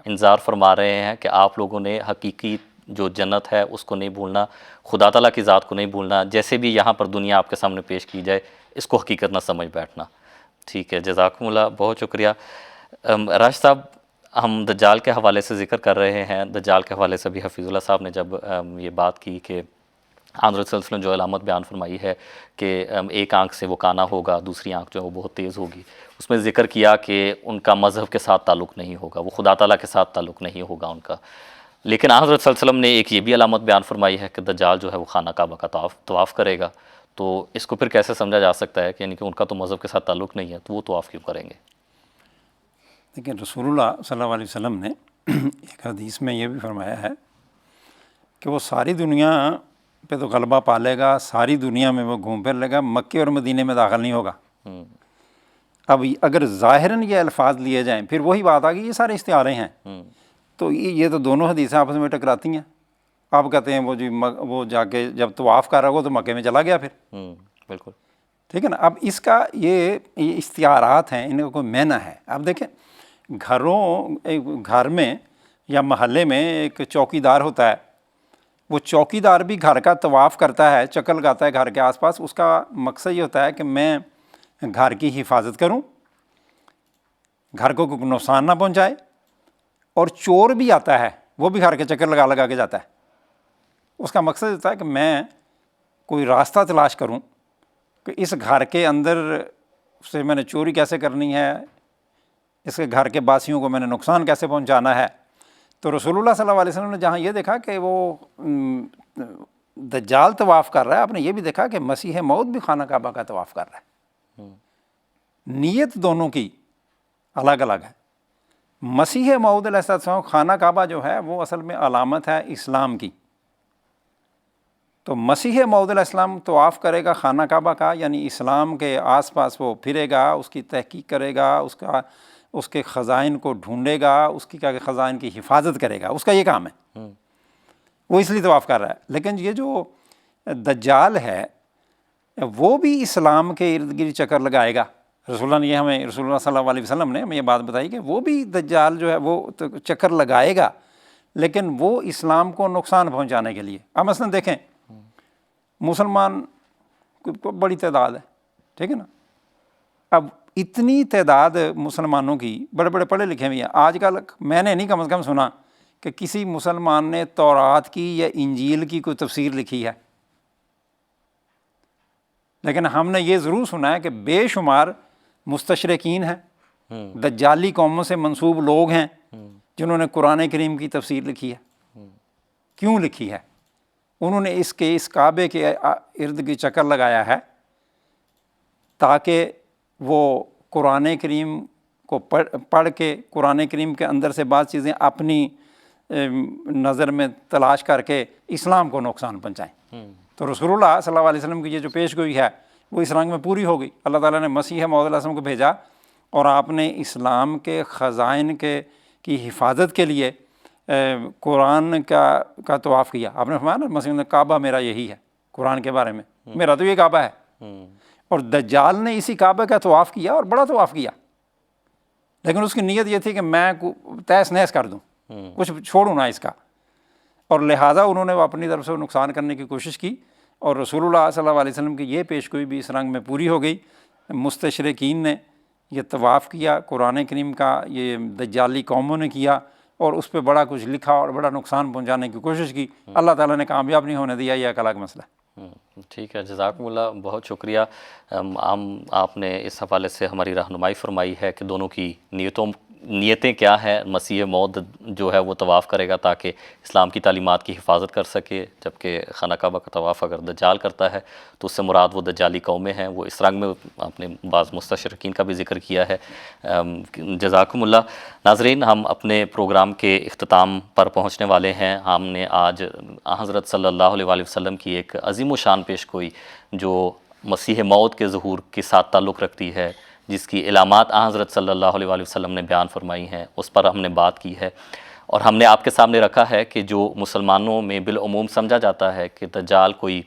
انذار فرما رہے ہیں کہ آپ لوگوں نے حقیقی جو جنت ہے اس کو نہیں بھولنا, خدا تعالیٰ کی ذات کو نہیں بھولنا. جیسے بھی یہاں پر دنیا آپ کے سامنے پیش کی جائے اس کو حقیقت نہ سمجھ بیٹھنا. ٹھیک ہے, جزاکم اللہ, بہت شکریہ. راشد صاحب, ہم دجال کے حوالے سے ذکر کر رہے ہیں. دجال کے حوالے سے بھی حفیظ اللہ صاحب نے جب یہ بات کی کہ حضرت صلی اللہ علیہ وسلم جو علامت بیان فرمائی ہے کہ ایک آنکھ سے وہ کانا ہوگا, دوسری آنکھ جو ہے وہ بہت تیز ہوگی, اس میں ذکر کیا کہ ان کا مذہب کے ساتھ تعلق نہیں ہوگا, وہ خدا تعالیٰ کے ساتھ تعلق نہیں ہوگا ان کا. لیکن حضرت صلی اللہ علیہ وسلم نے ایک یہ بھی علامت بیان فرمائی ہے کہ دجال جو ہے وہ خانہ کعبہ کا طواف کرے گا. تو اس کو پھر کیسے سمجھا جا سکتا ہے کہ یعنی کہ ان کا تو مذہب کے ساتھ تعلق نہیں ہے تو وہ طواف کیوں کریں گے؟ لیکن رسول اللہ صلی اللہ علیہ وسلم نے ایک حدیث میں یہ بھی فرمایا ہے کہ وہ ساری دنیا پہ تو غلبہ پالے گا، ساری دنیا میں وہ گھوم پھر لے گا، مکے اور مدینے میں داخل نہیں ہوگا۔ اب اگر ظاہراً یہ الفاظ لیے جائیں، پھر وہی بات آ گئی، یہ سارے استعارے ہیں، تو یہ تو دونوں حدیثیں آپس میں ٹکراتی ہیں۔ آپ کہتے ہیں وہ جی وہ جا کے جب طواف کر رہا ہو تو مکے میں چلا گیا پھر، بالکل ٹھیک ہے نا۔ اب اس کا یہ استعارات ہیں، ان کا کوئی معنی ہے۔ اب دیکھیں گھر میں یا محلے میں ایک چوکی دار ہوتا ہے، وہ چوکی دار بھی گھر کا طواف کرتا ہے، چکر لگاتا ہے گھر کے آس پاس، اس کا مقصد یہ ہوتا ہے کہ میں گھر کی حفاظت کروں، گھر کو کوئی نقصان نہ پہنچائے، اور چور بھی آتا ہے وہ بھی گھر کے چکر لگا لگا کے جاتا ہے، اس کا مقصد ہوتا ہے کہ میں کوئی راستہ تلاش کروں کہ اس گھر کے اندر سے میں نے چوری کیسے کرنی ہے، اس کے گھر کے باسیوں کو میں نے نقصان کیسے پہنچانا ہے۔ تو رسول اللہ صلی اللہ علیہ وسلم نے جہاں یہ دیکھا کہ وہ دجال طواف کر رہا ہے، آپ نے یہ بھی دیکھا کہ مسیح موعود بھی خانہ کعبہ کا طواف کر رہا ہے۔ نیت دونوں کی الگ الگ ہے۔ مسیح موعود علیہ السلام خانہ کعبہ جو ہے وہ اصل میں علامت ہے اسلام کی، تو مسیح موعود علیہ السلام طواف کرے گا خانہ کعبہ کا، یعنی اسلام کے آس پاس وہ پھرے گا، اس کی تحقیق کرے گا، اس کے خزائن کو ڈھونڈے گا، اس کی خزائن کی حفاظت کرے گا، اس کا یہ کام ہے، وہ اس لیے طواف کر رہا ہے۔ لیکن یہ جو دجال ہے وہ بھی اسلام کے ارد گرد چکر لگائے گا۔ رسول اللہ نے یہ ہمیں، رسول اللہ صلی اللہ علیہ وسلم نے ہمیں یہ بات بتائی کہ وہ بھی دجال جو ہے وہ چکر لگائے گا، لیکن وہ اسلام کو نقصان پہنچانے کے لیے۔ اب مثلا دیکھیں مسلمان بڑی تعداد ہے، ٹھیک ہے نا، اب اتنی تعداد مسلمانوں کی، بڑے بڑے پڑھے لکھے بھی ہیں، آج کل میں نے نہیں کم از کم سنا کہ کسی مسلمان نے تورات کی یا انجیل کی کوئی تفسیر لکھی ہے، لیکن ہم نے یہ ضرور سنا ہے کہ بے شمار مستشرقین ہیں، دجالی قوموں سے منسوب لوگ ہیں جنہوں نے قرآن کریم کی تفسیر لکھی ہے۔ کیوں لکھی ہے؟ انہوں نے اس کعبے کے ارد گرد چکر لگایا ہے تاکہ وہ قرآن کریم کو پڑھ کے قرآن کریم کے اندر سے بعض چیزیں اپنی نظر میں تلاش کر کے اسلام کو نقصان پہنچائیں۔ تو رسول اللہ صلی اللہ علیہ وسلم کی یہ جو پیش گوئی ہے وہ اس رنگ میں پوری ہو گئی۔ اللہ تعالیٰ نے مسیح موعود علیہ السلام کو بھیجا اور آپ نے اسلام کے خزائن کی حفاظت کے لیے قرآن کا طواف کیا۔ آپ نے فرمایا نا مسیح نے کعبہ میرا یہی ہے، قرآن کے بارے میں میرا تو یہ کعبہ ہے، اور دجال نے اسی کعبہ کا طواف کیا اور بڑا طواف کیا، لیکن اس کی نیت یہ تھی کہ میں تہس نہس کر دوں، کچھ چھوڑوں نہ اس کا، اور لہٰذا انہوں نے اپنی طرف سے نقصان کرنے کی کوشش کی، اور رسول اللہ صلی اللہ علیہ وسلم کی یہ پیش گوئی بھی اس رنگ میں پوری ہو گئی۔ مستشرقین نے یہ طواف کیا قرآن کریم کا، یہ دجالی قوموں نے کیا، اور اس پہ بڑا کچھ لکھا اور بڑا نقصان پہنچانے کی کوشش کی، اللہ تعالیٰ نے کامیاب نہیں ہونے دیا، یہ ایک الگ مسئلہ ہے۔ ٹھیک ہے، جزاکم اللہ، بہت شکریہ۔ آپ نے اس حوالے سے ہماری رہنمائی فرمائی ہے کہ دونوں کی نیتیں کیا ہیں۔ مسیح موعود جو ہے وہ طواف کرے گا تاکہ اسلام کی تعلیمات کی حفاظت کر سکے، جبکہ خانہ کعبہ کا طواف اگر دجال کرتا ہے تو اس سے مراد وہ دجالی قومیں ہیں۔ وہ اس رنگ میں آپ نے بعض مستشرقین کا بھی ذکر کیا ہے۔ جزاکم اللہ۔ ناظرین، ہم اپنے پروگرام کے اختتام پر پہنچنے والے ہیں۔ ہم نے آج حضرت صلی اللہ علیہ وسلم کی ایک عظیم و شان پیش گوئی جو مسیح موعود کے ظہور کے ساتھ تعلق رکھتی ہے، جس کی علامات حضرت صلی اللہ علیہ وسلم نے بیان فرمائی ہیں، اس پر ہم نے بات کی ہے، اور ہم نے آپ کے سامنے رکھا ہے کہ جو مسلمانوں میں بالعموم سمجھا جاتا ہے کہ دجال کوئی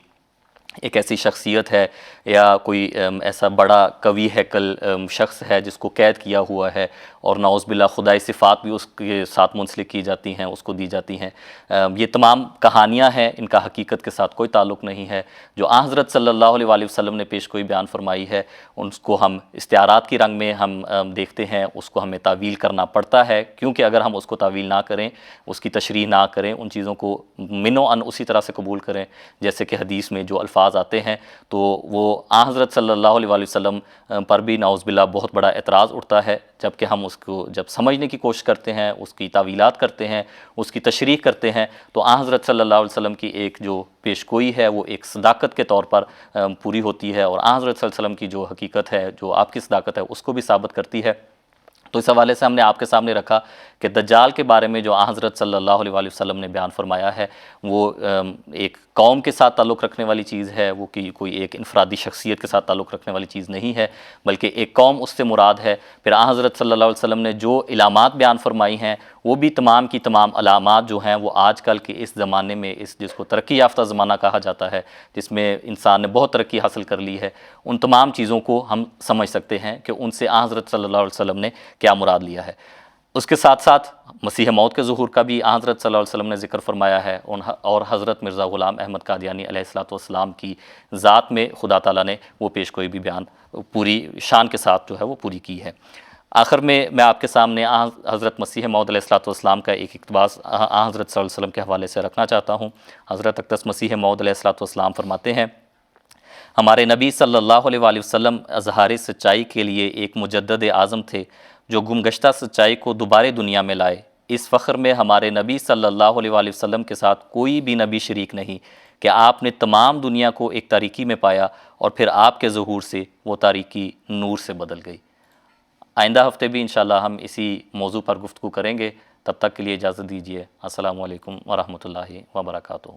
ایک ایسی شخصیت ہے یا کوئی ایسا بڑا قوی ہیکل شخص ہے جس کو قید کیا ہوا ہے، اور نعوذ باللہ خدائی صفات بھی اس کے ساتھ منسلک کی جاتی ہیں، اس کو دی جاتی ہیں، یہ تمام کہانیاں ہیں، ان کا حقیقت کے ساتھ کوئی تعلق نہیں ہے۔ جو حضرت صلی اللہ علیہ وسلم نے پیش گوئی بیان فرمائی ہے، اس کو ہم استعارات کی رنگ میں ہم دیکھتے ہیں، اس کو ہمیں تعویل کرنا پڑتا ہے، کیونکہ اگر ہم اس کو تعویل نہ کریں، اس کی تشریح نہ کریں، ان چیزوں کو من و عن اسی طرح سے قبول کریں جیسے کہ حدیث میں جو الفاظ آتے ہیں، تو وہ حضرت صلی اللہ علیہ وسلم پر بھی نعوذ باللہ بہت بڑا اعتراض اٹھتا ہے، جبکہ ہم اس کو جب سمجھنے کی کوشش کرتے ہیں، اس کی تعویلات کرتے ہیں، اس کی تشریح کرتے ہیں، تو حضرت صلی اللہ علیہ وسلم کی ایک جو پیش گوئی ہے وہ ایک صداقت کے طور پر پوری ہوتی ہے، اور حضرت صلی اللہ علیہ وسلم کی جو حقیقت ہے، جو آپ کی صداقت ہے، اس کو بھی ثابت کرتی ہے۔ تو اس حوالے سے ہم نے آپ کے سامنے رکھا کہ دجال کے بارے میں جو حضرت صلی اللہ علیہ وآلہ وسلم نے بیان فرمایا ہے وہ ایک قوم کے ساتھ تعلق رکھنے والی چیز ہے، وہ کوئی ایک انفرادی شخصیت کے ساتھ تعلق رکھنے والی چیز نہیں ہے، بلکہ ایک قوم اس سے مراد ہے۔ پھر حضرت صلی اللہ علیہ وسلم نے جو علامات بیان فرمائی ہیں وہ بھی تمام کی تمام علامات جو ہیں وہ آج کل کے اس زمانے میں جس کو ترقی یافتہ زمانہ کہا جاتا ہے، جس میں انسان نے بہت ترقی حاصل کر لی ہے، ان تمام چیزوں کو ہم سمجھ سکتے ہیں کہ ان سے حضرت صلی اللہ علیہ وسلم نے کیا مراد لیا ہے۔ اس کے ساتھ ساتھ مسیح موعود کے ظہور کا بھی حضرت صلی اللہ علیہ وسلم نے ذکر فرمایا ہے، اور حضرت مرزا غلام احمد قادیانی علیہ السلام کی ذات میں خدا تعالیٰ نے وہ پیش گوئی بھی بیان پوری شان کے ساتھ جو ہے وہ پوری کی ہے۔ آخر میں آپ کے سامنے حضرت مسیح موعود علیہ السلام کا ایک اقتباس حضرت صلی اللہ علیہ وسلم کے حوالے سے رکھنا چاہتا ہوں۔ حضرت اقدس مسیح موعود علیہ السلام فرماتے ہیں، ہمارے نبی صلی اللہ علیہ وآلہ وسلم اظہار سچائی کے لیے ایک مجدد اعظم تھے جو گمگشتہ سچائی کو دوبارے دنیا میں لائے۔ اس فخر میں ہمارے نبی صلی اللہ علیہ وآلہ وسلم کے ساتھ کوئی بھی نبی شریک نہیں کہ آپ نے تمام دنیا کو ایک تاریکی میں پایا اور پھر آپ کے ظہور سے وہ تاریکی نور سے بدل گئی۔ آئندہ ہفتے بھی انشاءاللہ ہم اسی موضوع پر گفتگو کریں گے، تب تک کے لیے اجازت دیجیے۔ السلام علیکم ورحمۃ اللہ وبرکاتہ۔